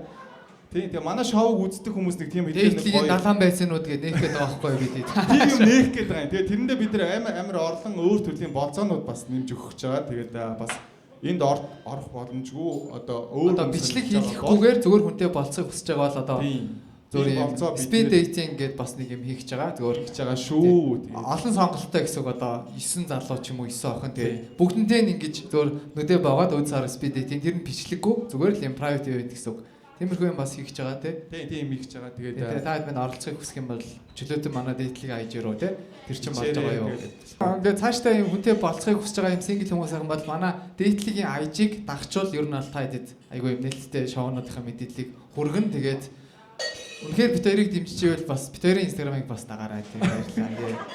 тэгээ манай шоуг үздэг хүмүүс нэг team хэдлээ нэг гоё далаан байсанууд гэдэг нээх гээд байгаа байхгүй бид. Team юм нээх гээд байгаа юм. Тэгээ тэрэндээ бид нар амар орлон өөр төрлийн болцоонууд бас нэмж өгч байгаа. Тэгээд бас энд орох боломжгүй одоо өөр бичлэг хийхгүйгээр зүгээр хүнтэй болцохыг хүсэж байгаа бол одоо зөвхөн speed dating гэдээ бас нэг юм хийх гэж байгаа. Зүгээр хийж байгаа шүү. Олон сонголттой гэсэн үг одоо 9 залуу ч юм уу 9 охин тэгээ бүгднтэй нь ингэж зөвөр нүдэ багаад үд сар speed dating тэр нь бичлэггүй зүгээр л юм private event гэсэн үг. Тиймэрхүү юм бас хийх гэж байгаа тийм юм хийж байгаа. Тэгээд та хэд минь оролцохыг хүсэх юм бол чөлөөтэй манай дээдлийг IG руу тэр чинь болж байгаа юу. Ингээд цаашдаа юм хүнтэй болцохыг хүсэж байгаа юм single хүмүүс байгаа бол манай дээдлийн IG-г дагчвал ер нь бол та хэдэд айгүй юм нээлттэй шоунуудынхаа мэдээллийг хүргэн тэгээд үнэхээр бит хоёрыг дэмжиж ивэл бас бит хоёрын инстаграмыг бас дагараа тийм баярлалаа.